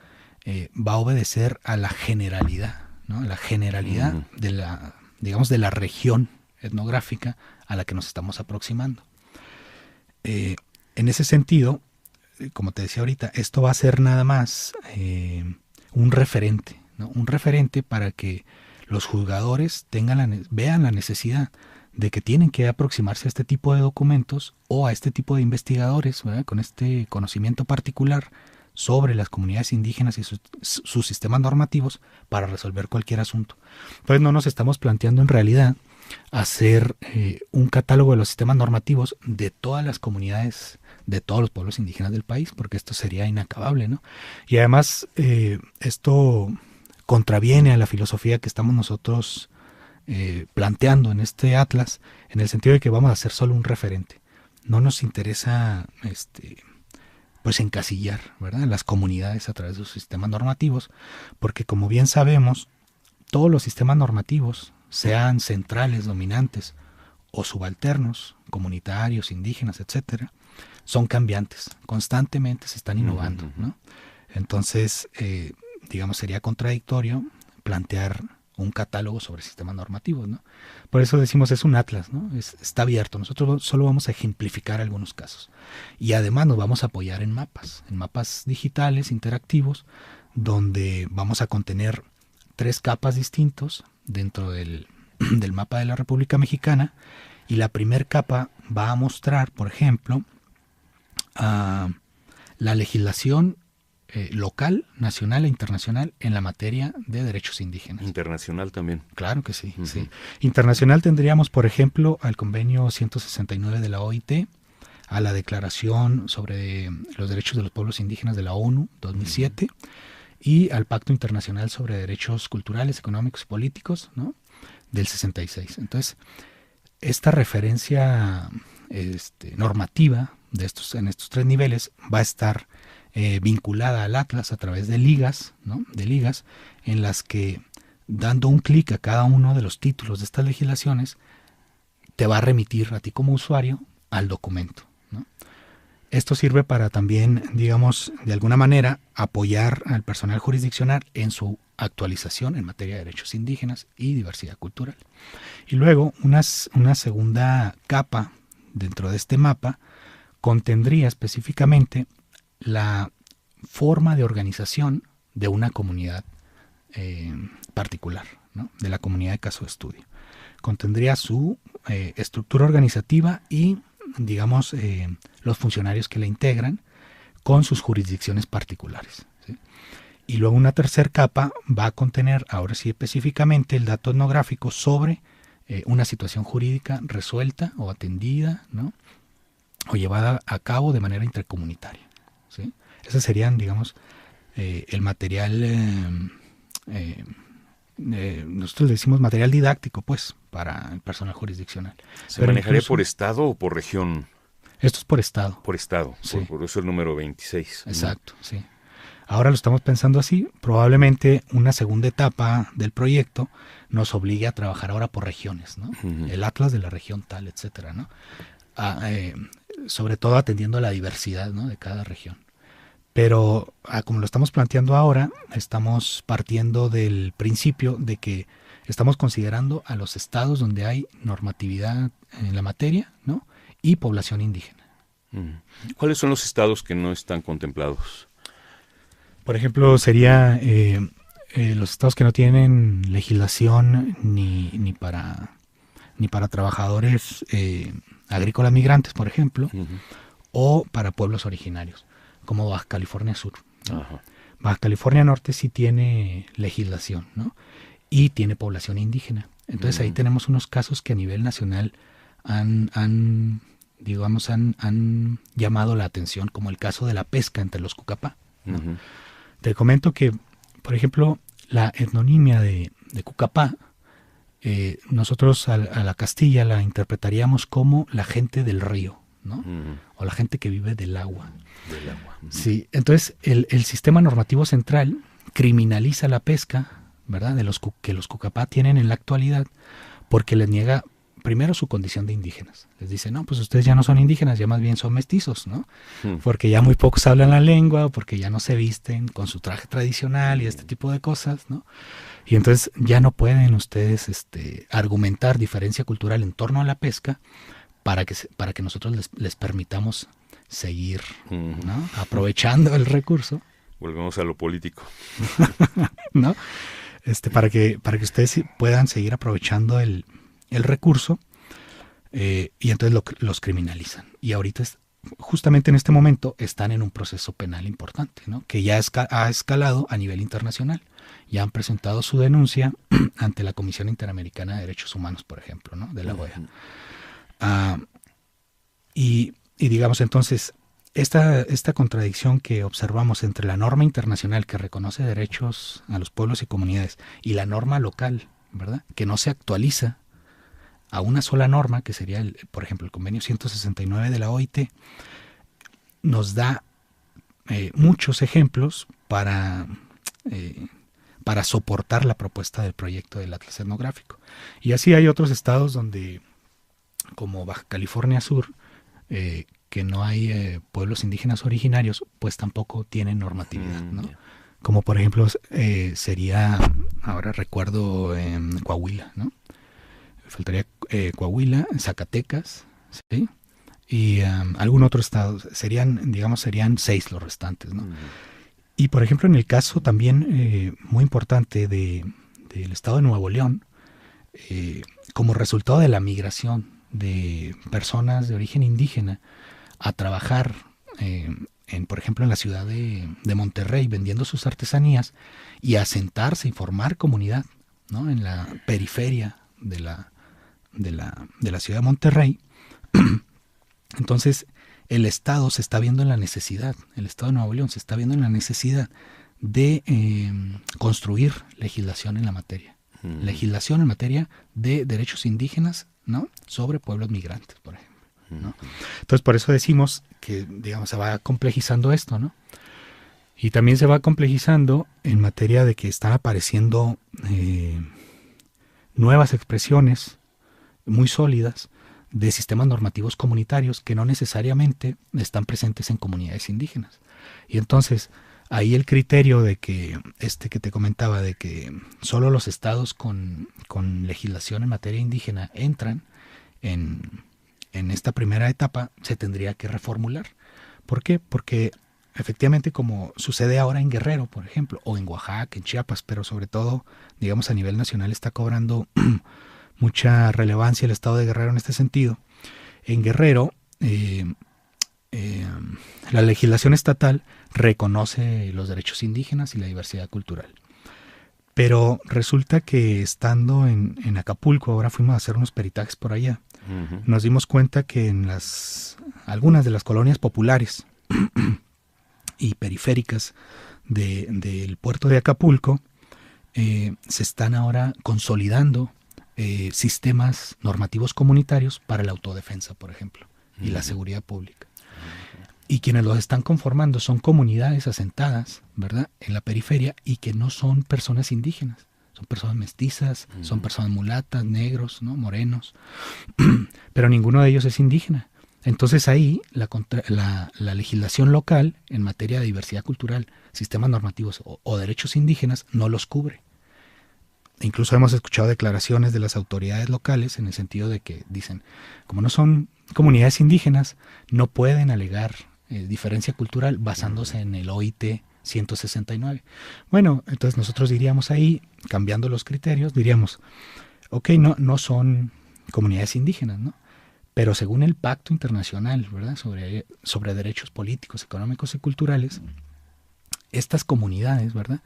va a obedecer a la generalidad, ¿no? A la generalidad de la, digamos, de la región etnográfica a la que nos estamos aproximando. En ese sentido, como te decía ahorita, esto va a ser nada más un referente, ¿no? Un referente para que los juzgadores vean la necesidad de que tienen que aproximarse a este tipo de documentos o a este tipo de investigadores, ¿verdad?, con este conocimiento particular sobre las comunidades indígenas y sus sistemas normativos para resolver cualquier asunto. Entonces no nos estamos planteando en realidad hacer un catálogo de los sistemas normativos de todas las comunidades, de todos los pueblos indígenas del país, porque esto sería inacabable, ¿no? Y además esto contraviene a la filosofía que estamos nosotros planteando en este atlas, en el sentido de que vamos a ser solo un referente. No nos interesa pues encasillar, ¿verdad?, las comunidades a través de sus sistemas normativos, porque como bien sabemos, todos los sistemas normativos, sean centrales, dominantes o subalternos, comunitarios, indígenas, etcétera, son cambiantes, constantemente se están innovando, ¿no? Entonces, digamos, sería contradictorio plantear un catálogo sobre sistemas normativos, ¿no? Por eso decimos es un atlas, ¿no? Está abierto. Nosotros solo vamos a ejemplificar algunos casos. Y además nos vamos a apoyar en mapas digitales, interactivos, donde vamos a contener 3 capas distintos dentro del mapa de la República Mexicana. Y la primer capa va a mostrar, por ejemplo, la legislación local, nacional e internacional en la materia de derechos indígenas. Internacional también. Claro que sí, sí. Internacional tendríamos, por ejemplo, al convenio 169 de la OIT, a la Declaración sobre los Derechos de los Pueblos Indígenas de la ONU 2007 y al Pacto Internacional sobre Derechos Culturales, Económicos y Políticos, ¿no?, del 66. Entonces, esta referencia normativa en estos 3 niveles va a estar vinculada al Atlas a través de ligas, ¿no?, de ligas en las que, dando un clic a cada uno de los títulos de estas legislaciones, te va a remitir a ti como usuario al documento, ¿no? Esto sirve para también, digamos, de alguna manera apoyar al personal jurisdiccional en su actualización en materia de derechos indígenas y diversidad cultural. Y luego una segunda capa dentro de este mapa contendría específicamente la forma de organización de una comunidad particular, ¿no?, de la comunidad de caso de estudio. Contendría su estructura organizativa y, digamos, los funcionarios que la integran con sus jurisdicciones particulares, ¿sí? Y luego una tercera capa va a contener, ahora sí específicamente, el dato etnográfico sobre una situación jurídica resuelta o atendida, ¿no?, o llevada a cabo de manera intercomunitaria, ¿sí? Ese serían, digamos, el material, nosotros le decimos material didáctico, pues, para el personal jurisdiccional. ¿Se manejaría por estado o por región? Esto es por estado. Por estado, sí. Por eso el número 26. Exacto, ¿no? Sí. Ahora lo estamos pensando así. Probablemente una segunda etapa del proyecto nos obligue a trabajar ahora por regiones, ¿no? El atlas de la región tal, etcétera, ¿no? Sobre todo atendiendo a la diversidad, ¿no?, de cada región. Pero como lo estamos planteando ahora, estamos partiendo del principio de que estamos considerando a los estados donde hay normatividad en la materia, ¿no?, y población indígena. ¿Cuáles son los estados que no están contemplados? Por ejemplo, sería los estados que no tienen legislación ni para trabajadores agrícolas migrantes, por ejemplo, o para pueblos originarios, como Baja California Sur, ¿no? Baja California Norte sí tiene legislación, ¿no?, y tiene población indígena. Entonces ahí tenemos unos casos que a nivel nacional han llamado la atención, como el caso de la pesca entre los Cucapá, ¿no? Te comento que, por ejemplo, la etnonimia de Cucapá nosotros a la Castilla la interpretaríamos como la gente del río, ¿no? O la gente que vive del agua. Del agua. Sí, entonces el sistema normativo central criminaliza la pesca, ¿verdad? Que los Cucapá tienen en la actualidad, porque les niega primero su condición de indígenas. Les dice, no, pues ustedes ya no son indígenas, ya más bien son mestizos, ¿no? Porque ya muy pocos hablan la lengua, porque ya no se visten con su traje tradicional y este tipo de cosas, ¿no? Y entonces ya no pueden ustedes argumentar diferencia cultural en torno a la pesca para que nosotros les permitamos seguir, ¿no? Aprovechando el recurso. Volvemos a lo político. ¿No? Para que ustedes puedan seguir aprovechando el recurso, y entonces los criminalizan. Y ahorita, justamente en este momento, están en un proceso penal importante, ¿no? Que ya ha escalado a nivel internacional. Ya han presentado su denuncia ante la Comisión Interamericana de Derechos Humanos, por ejemplo, ¿no? De la OEA. Y digamos entonces, esta contradicción que observamos entre la norma internacional que reconoce derechos a los pueblos y comunidades y la norma local, ¿verdad? Que no se actualiza a una sola norma, que sería, por ejemplo, el convenio 169 de la OIT, nos da muchos ejemplos para soportar la propuesta del proyecto del Atlas Etnográfico. Y así hay otros estados donde, como Baja California Sur, que no hay pueblos indígenas originarios, pues tampoco tienen normatividad, ¿no? Como por ejemplo sería, ahora recuerdo, Coahuila, ¿no? Faltaría Coahuila, Zacatecas, ¿sí? Y algún otro estado. Serían 6 los restantes, ¿no? Y por ejemplo, en el caso también muy importante del estado de Nuevo León, como resultado de la migración de personas de origen indígena a trabajar, por ejemplo, en la ciudad de Monterrey, vendiendo sus artesanías y a asentarse y formar comunidad, ¿no? En la periferia de la ciudad de Monterrey. Entonces, el Estado se está viendo en la necesidad, el Estado de Nuevo León se está viendo en la necesidad de construir legislación en la materia. Legislación en materia de derechos indígenas, ¿no? Sobre pueblos migrantes, por ejemplo, ¿no? Entonces, por eso decimos que, digamos, se va complejizando esto, ¿no? Y también se va complejizando en materia de que están apareciendo nuevas expresiones muy sólidas de sistemas normativos comunitarios que no necesariamente están presentes en comunidades indígenas. Y entonces, ahí el criterio de que, que te comentaba, de que solo los estados con legislación en materia indígena entran en esta primera etapa, se tendría que reformular. ¿Por qué? Porque efectivamente, como sucede ahora en Guerrero, por ejemplo, o en Oaxaca, en Chiapas, pero sobre todo, digamos, a nivel nacional está cobrando mucha relevancia el estado de Guerrero en este sentido. En Guerrero, la legislación estatal reconoce los derechos indígenas y la diversidad cultural. Pero resulta que estando en Acapulco, ahora fuimos a hacer unos peritajes por allá, nos dimos cuenta que en algunas de las colonias populares y periféricas del puerto de Acapulco, se están ahora consolidando sistemas normativos comunitarios para la autodefensa, por ejemplo, y la seguridad pública. Y quienes los están conformando son comunidades asentadas, ¿verdad?, en la periferia, y que no son personas indígenas, son personas mestizas, son personas mulatas, negros, ¿no?, morenos, pero ninguno de ellos es indígena. Entonces ahí la legislación local en materia de diversidad cultural, sistemas normativos o derechos indígenas no los cubre. Incluso hemos escuchado declaraciones de las autoridades locales en el sentido de que dicen, como no son comunidades indígenas, no pueden alegar diferencia cultural basándose en el OIT 169. Bueno, entonces nosotros diríamos ahí, cambiando los criterios, diríamos, ok, no son comunidades indígenas, ¿no? Pero según el Pacto Internacional, ¿verdad?, sobre derechos políticos, económicos y culturales, estas comunidades, ¿verdad?,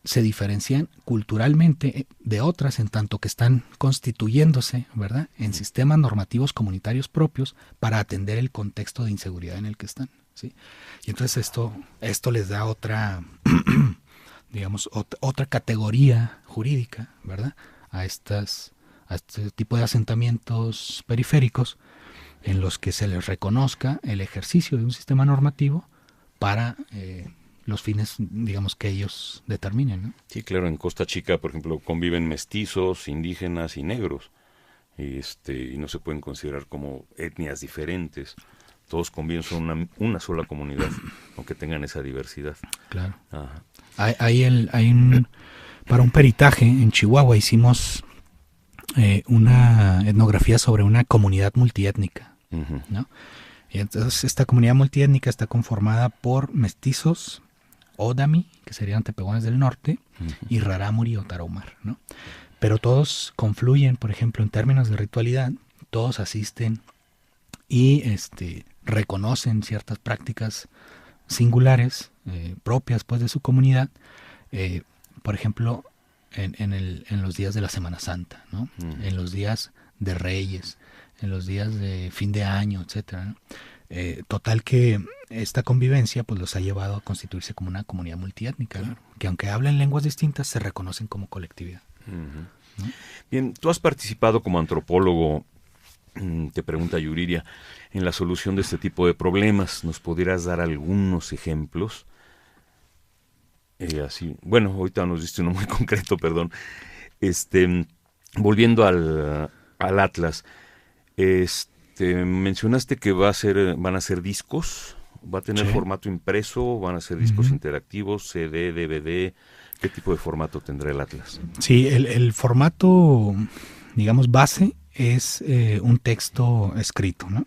se diferencian culturalmente de otras en tanto que están constituyéndose, ¿verdad?, en sistemas normativos comunitarios propios para atender el contexto de inseguridad en el que están, ¿sí? Y entonces esto les da otra, digamos, otra categoría jurídica, ¿verdad?, a este tipo de asentamientos periféricos en los que se les reconozca el ejercicio de un sistema normativo para los fines, digamos, que ellos determinen, ¿no? Sí, claro, en Costa Chica, por ejemplo, conviven mestizos, indígenas y negros, y no se pueden considerar como etnias diferentes. Todos conviven, son una sola comunidad, aunque tengan esa diversidad. Claro. Ajá. Para un peritaje en Chihuahua hicimos una etnografía sobre una comunidad multiétnica, ¿no? Y entonces esta comunidad multiétnica está conformada por mestizos, Odami, que serían tepehuanes del norte, y Rarámuri o Tarahumar, ¿no? Pero todos confluyen, por ejemplo, en términos de ritualidad, todos asisten y reconocen ciertas prácticas singulares, propias pues de su comunidad, por ejemplo, en los días de la Semana Santa, ¿no? En los días de Reyes, en los días de fin de año, etcétera, ¿no? Total que esta convivencia pues los ha llevado a constituirse como una comunidad multiétnica, claro, ¿no? Que aunque hablan lenguas distintas se reconocen como colectividad. ¿No? Bien, tú has participado como antropólogo, te pregunta Yuriria, en la solución de este tipo de problemas. ¿Nos pudieras dar algunos ejemplos? Así, bueno, ahorita nos diste uno muy concreto, perdón. Volviendo al Atlas, mencionaste que van a ser discos, va a tener formato impreso, van a ser discos interactivos, CD, DVD. ¿Qué tipo de formato tendrá el Atlas? Sí, el formato, digamos, base es un texto escrito, ¿no?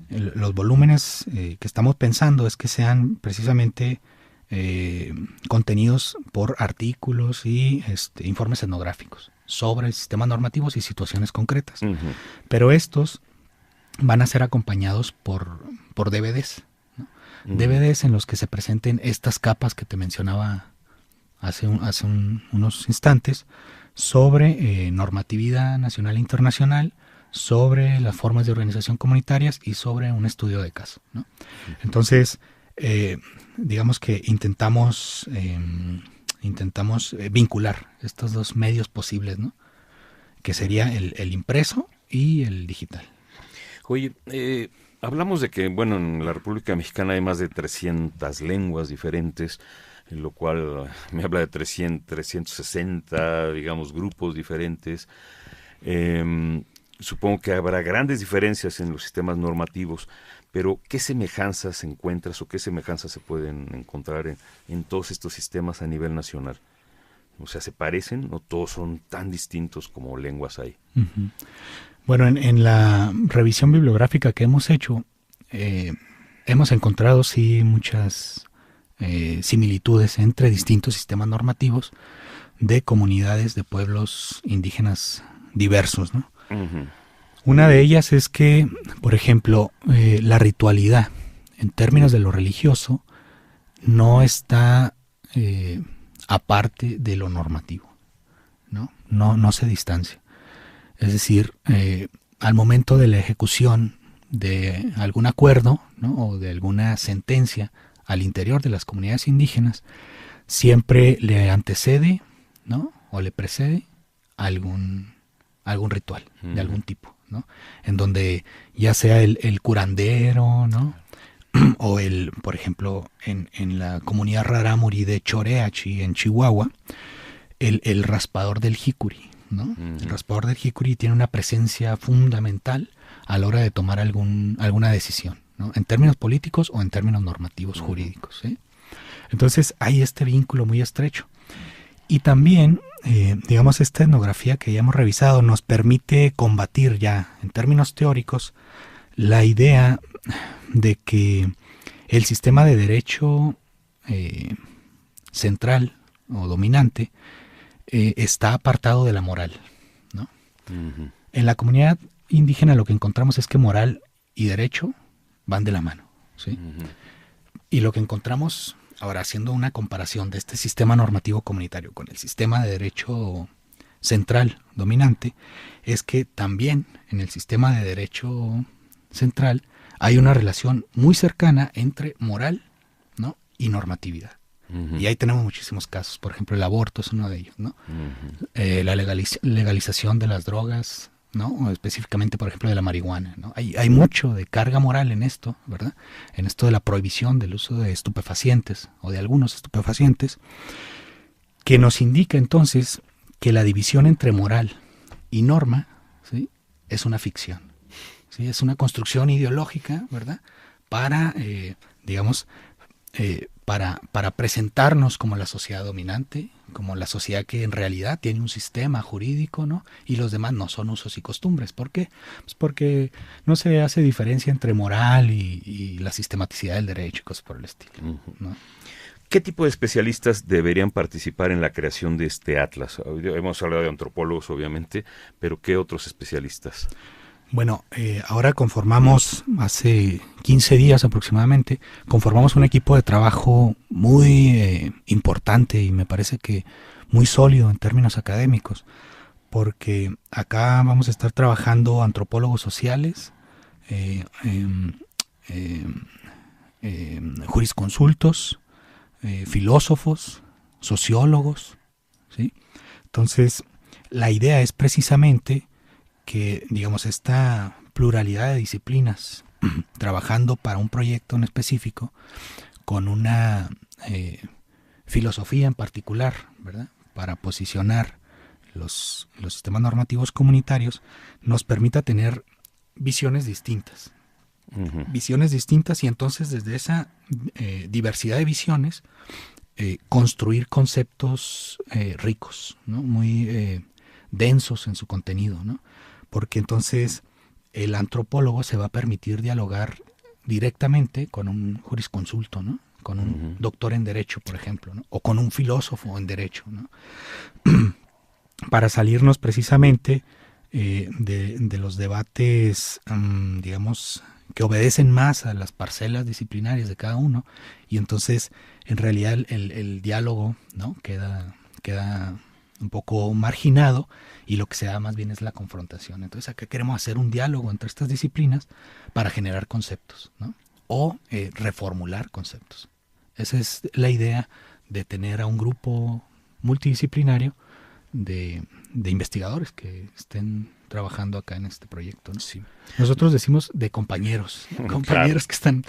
Los volúmenes que estamos pensando es que sean precisamente contenidos por artículos y informes etnográficos sobre sistemas normativos y situaciones concretas. Pero estos van a ser acompañados por DVDs, ¿no? DVDs en los que se presenten estas capas que te mencionaba hace unos instantes sobre normatividad nacional e internacional, sobre las formas de organización comunitarias y sobre un estudio de caso, ¿no? Entonces, digamos que intentamos vincular estos dos medios posibles, ¿no? Que sería el impreso y el digital. Oye, hablamos de que, bueno, en la República Mexicana hay más de 300 lenguas diferentes, lo cual me habla de 360, digamos, grupos diferentes. Supongo que habrá grandes diferencias en los sistemas normativos, pero ¿qué semejanzas encuentras o qué semejanzas se pueden encontrar en todos estos sistemas a nivel nacional? O sea, ¿se parecen o todos son tan distintos como lenguas hay? Bueno, en la revisión bibliográfica que hemos hecho, hemos encontrado sí muchas similitudes entre distintos sistemas normativos de comunidades de pueblos indígenas diversos, ¿no? Una de ellas es que, por ejemplo, la ritualidad, en términos de lo religioso, no está aparte de lo normativo, ¿no? No se distancia. Es decir, al momento de la ejecución de algún acuerdo, ¿no? O de alguna sentencia al interior de las comunidades indígenas, siempre le antecede, ¿no? O le precede algún ritual de algún tipo, ¿no? En donde ya sea el curandero, ¿no? O por ejemplo, en la comunidad Rarámuri de Choreachi, en Chihuahua, el raspador del jicuri, ¿no? El raspador del jicuri tiene una presencia fundamental a la hora de tomar alguna decisión, ¿no? En términos políticos o en términos normativos jurídicos, ¿sí? Entonces hay este vínculo muy estrecho. Y también, digamos, esta etnografía que ya hemos revisado nos permite combatir ya, en términos teóricos, la idea de que el sistema de derecho central o dominante está apartado de la moral, ¿no? En la comunidad indígena lo que encontramos es que moral y derecho van de la mano, ¿sí? Y lo que encontramos, ahora haciendo una comparación de este sistema normativo comunitario con el sistema de derecho central dominante, es que también en el sistema de derecho central hay una relación muy cercana entre moral, ¿no? Y normatividad. Y ahí tenemos muchísimos casos. Por ejemplo, el aborto es uno de ellos, ¿no? La legalización de las drogas, ¿no? O específicamente, por ejemplo, de la marihuana, ¿no? Hay mucho de carga moral en esto, ¿verdad? En esto de la prohibición del uso de estupefacientes o de algunos estupefacientes, que nos indica entonces que la división entre moral y norma, ¿sí?, es una ficción, ¿sí? Es una construcción ideológica, ¿verdad? Para, para presentarnos como la sociedad dominante, como la sociedad que en realidad tiene un sistema jurídico, ¿no? Y los demás no son usos y costumbres. ¿Por qué? Pues porque no se hace diferencia entre moral y la sistematicidad del derecho y cosas por el estilo, ¿no? ¿Qué tipo de especialistas deberían participar en la creación de este atlas? Hemos hablado de antropólogos, obviamente, pero ¿qué otros especialistas? Bueno, ahora conformamos, hace 15 días aproximadamente, conformamos un equipo de trabajo muy importante y me parece que muy sólido en términos académicos, porque acá vamos a estar trabajando antropólogos sociales, jurisconsultos, filósofos, sociólogos, ¿sí? Entonces, la idea es precisamente que, digamos, esta pluralidad de disciplinas trabajando para un proyecto en específico con una filosofía en particular, ¿verdad?, para posicionar los sistemas normativos comunitarios, nos permita tener visiones distintas. Visiones distintas, y entonces desde esa diversidad de visiones construir conceptos ricos, ¿no?, muy densos en su contenido, ¿no? Porque entonces el antropólogo se va a permitir dialogar directamente con un jurisconsulto, ¿no?, con un doctor en derecho, por ejemplo, ¿no?, o con un filósofo en derecho, ¿no? Para salirnos precisamente de los debates, digamos, que obedecen más a las parcelas disciplinarias de cada uno, y entonces en realidad el diálogo, ¿no?, queda un poco marginado, y lo que se da más bien es la confrontación. Entonces acá queremos hacer un diálogo entre estas disciplinas para generar conceptos, ¿no?, o reformular conceptos. Esa es la idea de tener a un grupo multidisciplinario de investigadores que estén trabajando acá en este proyecto, ¿no? Sí. Nosotros decimos de compañeros, ¿no? Compañeros que están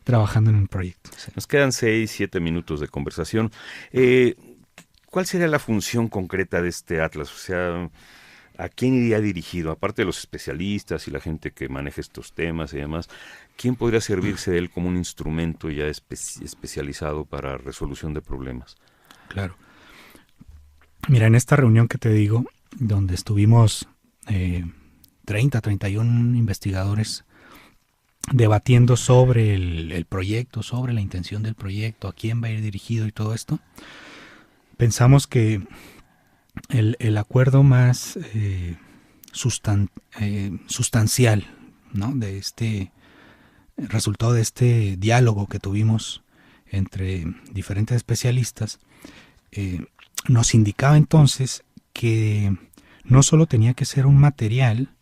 trabajando en un proyecto. Sí. Nos quedan 6-7 minutos de conversación. ¿Cuál sería la función concreta de este atlas? O sea, ¿a quién iría dirigido? Aparte de los especialistas y la gente que maneja estos temas y demás, ¿quién podría servirse de él como un instrumento ya especializado para resolución de problemas? Claro. Mira, en esta reunión que te digo, donde estuvimos 31 investigadores debatiendo sobre el proyecto, sobre la intención del proyecto, a quién va a ir dirigido y todo esto, pensamos que el acuerdo más sustancial, ¿no?, de este resultado de este diálogo que tuvimos entre diferentes especialistas, nos indicaba entonces que no solo tenía que ser un material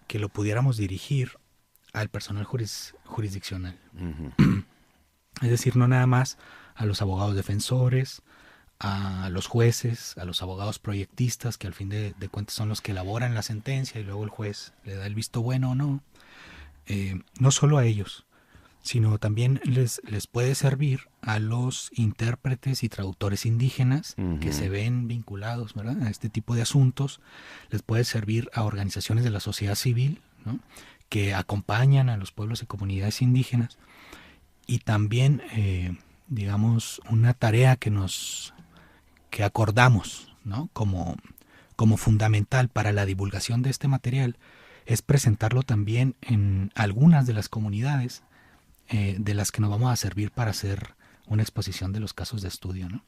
que lo pudiéramos dirigir al personal jurisdiccional. Es decir, no nada más a los abogados defensores, a los jueces, a los abogados proyectistas, que al fin de cuentas son los que elaboran la sentencia y luego el juez le da el visto bueno o no. No solo a ellos, sino también les puede servir a los intérpretes y traductores indígenas que se ven vinculados, ¿verdad?, a este tipo de asuntos. Les puede servir a organizaciones de la sociedad civil, ¿no?, que acompañan a los pueblos y comunidades indígenas. Y también, digamos, una tarea que acordamos, ¿no?, como fundamental para la divulgación de este material es presentarlo también en algunas de las comunidades de las que nos vamos a servir para hacer una exposición de los casos de estudio, ¿no?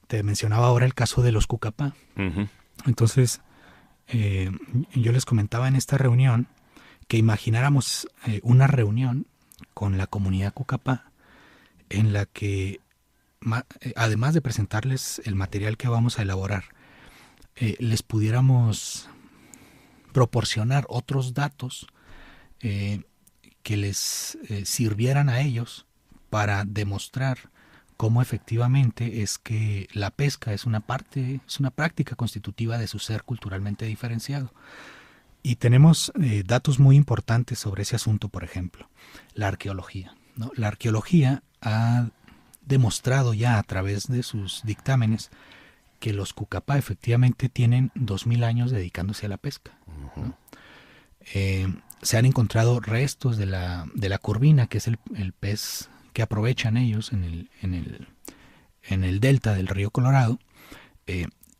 Te mencionaba ahora el caso de los Cucapá. Entonces, yo les comentaba en esta reunión que imagináramos una reunión con la comunidad Cucapá en la que, además de presentarles el material que vamos a elaborar, les pudiéramos proporcionar otros datos que les sirvieran a ellos para demostrar cómo efectivamente es que la pesca es una práctica constitutiva de su ser culturalmente diferenciado. Y tenemos datos muy importantes sobre ese asunto, por ejemplo, la arqueología, ¿no? La arqueología ha demostrado ya a través de sus dictámenes que los Cucapá efectivamente tienen 2000 años dedicándose a la pesca, ¿no? Se han encontrado restos de la curvina, que es el pez que aprovechan ellos en el delta del río Colorado.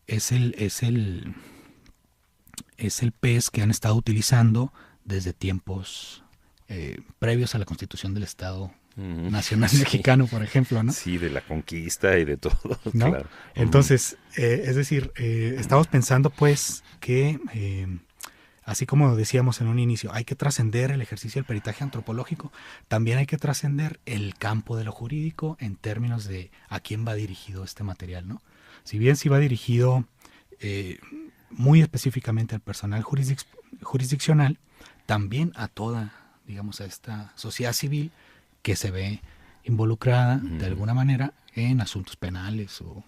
Es el pez que han estado utilizando desde tiempos previos a la constitución del Estado Nacional Mexicano, por ejemplo, ¿no? Sí, de la conquista y de todo, ¿no? claro. Entonces, es decir, estamos pensando pues que, así como decíamos en un inicio, hay que trascender el ejercicio del peritaje antropológico, también hay que trascender el campo de lo jurídico en términos de a quién va dirigido este material, ¿no? Si bien sí va dirigido muy específicamente al personal jurisdiccional, también a toda, digamos, a esta sociedad civil que se ve involucrada de alguna manera en asuntos penales o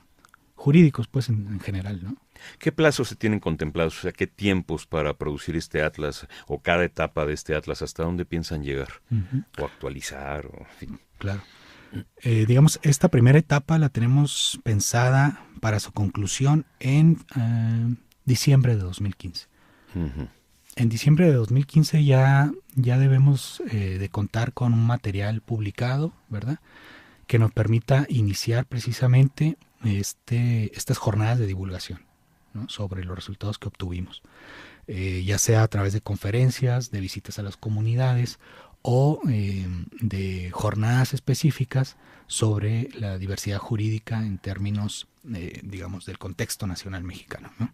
jurídicos, pues en general, ¿no? ¿Qué plazos se tienen contemplados? O sea, ¿qué tiempos para producir este atlas o cada etapa de este atlas? ¿Hasta dónde piensan llegar? O actualizar, o en fin. Claro. Digamos, esta primera etapa la tenemos pensada para su conclusión en diciembre de 2015. En diciembre de 2015 ya debemos de contar con un material publicado, ¿verdad?, que nos permita iniciar precisamente estas jornadas de divulgación, ¿no?, sobre los resultados que obtuvimos, ya sea a través de conferencias, de visitas a las comunidades o de jornadas específicas sobre la diversidad jurídica en términos, digamos, del contexto nacional mexicano, ¿no?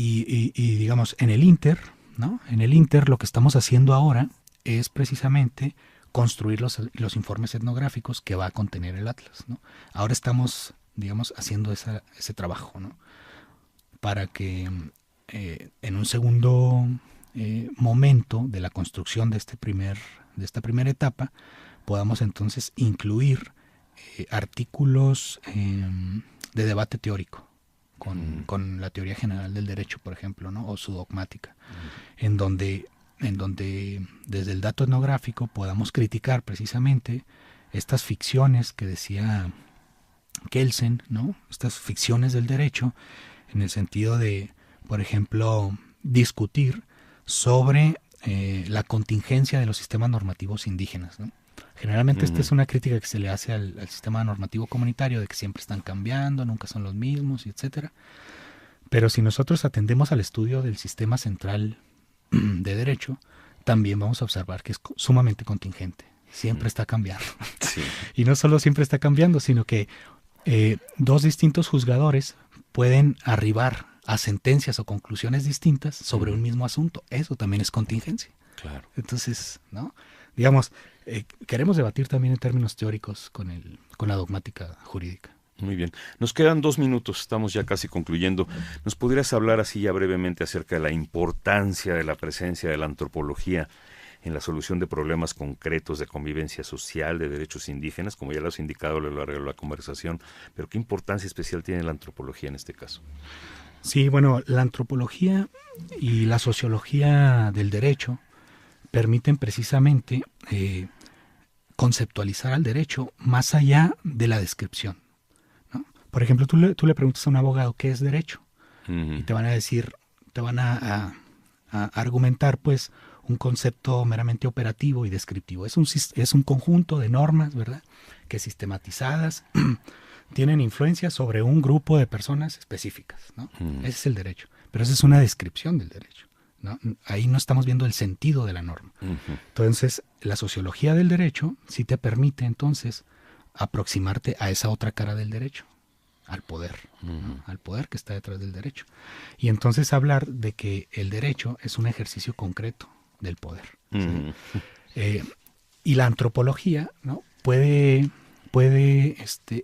Y digamos, en el Inter, ¿no? En el Inter lo que estamos haciendo ahora es precisamente construir los informes etnográficos que va a contener el atlas, ¿no? Ahora estamos, digamos, haciendo ese trabajo, ¿no?, para que en un segundo momento de la construcción de esta primera etapa podamos entonces incluir artículos de debate teórico con la teoría general del derecho, por ejemplo, ¿no?, o su dogmática, en donde desde el dato etnográfico podamos criticar precisamente estas ficciones que decía Kelsen, ¿no?, estas ficciones del derecho, en el sentido de, por ejemplo, discutir sobre la contingencia de los sistemas normativos indígenas, ¿no? Generalmente esta es una crítica que se le hace al sistema normativo comunitario, de que siempre están cambiando, nunca son los mismos, etcétera. Pero si nosotros atendemos al estudio del sistema central de derecho, también vamos a observar que es sumamente contingente, siempre está cambiando. Sí. Y no solo siempre está cambiando, sino que dos distintos juzgadores pueden arribar a sentencias o conclusiones distintas sobre un mismo asunto. Eso también es contingencia. Claro. Entonces, ¿no?, digamos, queremos debatir también en términos teóricos con la dogmática jurídica. Muy bien. Nos quedan 2 minutos, estamos ya casi concluyendo. ¿Nos podrías hablar así ya brevemente acerca de la importancia de la presencia de la antropología en la solución de problemas concretos de convivencia social, de derechos indígenas, como ya lo has indicado a lo largo de la conversación, pero qué importancia especial tiene la antropología en este caso? Sí, bueno, la antropología y la sociología del derecho permiten precisamente conceptualizar al derecho más allá de la descripción, ¿no? Por ejemplo, tú le preguntas a un abogado qué es derecho, y te van a decir, te van a argumentar pues un concepto meramente operativo y descriptivo. Es un conjunto de normas, ¿verdad?, que sistematizadas tienen influencia sobre un grupo de personas específicas, ¿no? Ese es el derecho, pero esa es una descripción del derecho, ¿no? Ahí no estamos viendo el sentido de la norma. Entonces, la sociología del derecho sí te permite entonces aproximarte a esa otra cara del derecho, al poder, ¿no?, al poder que está detrás del derecho. Y entonces hablar de que el derecho es un ejercicio concreto del poder. ¿Sí? Y la antropología, ¿no?, puede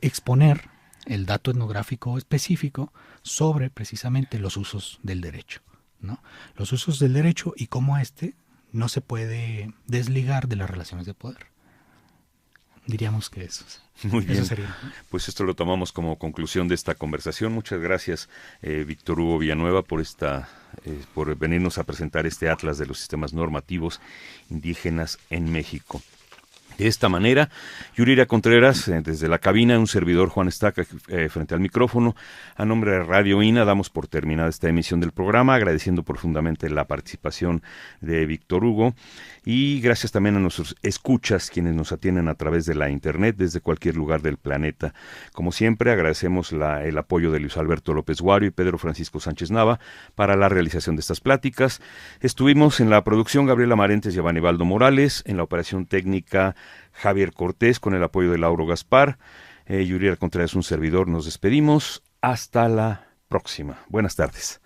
exponer el dato etnográfico específico sobre precisamente los usos del derecho, ¿no? Los usos del derecho y cómo no se puede desligar de las relaciones de poder. diríamos que eso. Muy bien, Eso sería. pues esto lo tomamos como conclusión de esta conversación. Muchas gracias, Víctor Hugo Villanueva, por venirnos a presentar este Atlas de los Sistemas Normativos Indígenas en México. De esta manera, Yurira Contreras, desde la cabina, un servidor Juan Estaca frente al micrófono. A nombre de Radio INA damos por terminada esta emisión del programa, agradeciendo profundamente la participación de Víctor Hugo y gracias también a nuestros escuchas, quienes nos atienden a través de la internet desde cualquier lugar del planeta. Como siempre, agradecemos el apoyo de Luis Alberto López Guario y Pedro Francisco Sánchez Nava para la realización de estas pláticas. Estuvimos en la producción Gabriela Marentes y Abanibaldo Morales, en la operación técnica Javier Cortés, con el apoyo de Lauro Gaspar. Yurira Contreras, un servidor, nos despedimos. Hasta la próxima. Buenas tardes.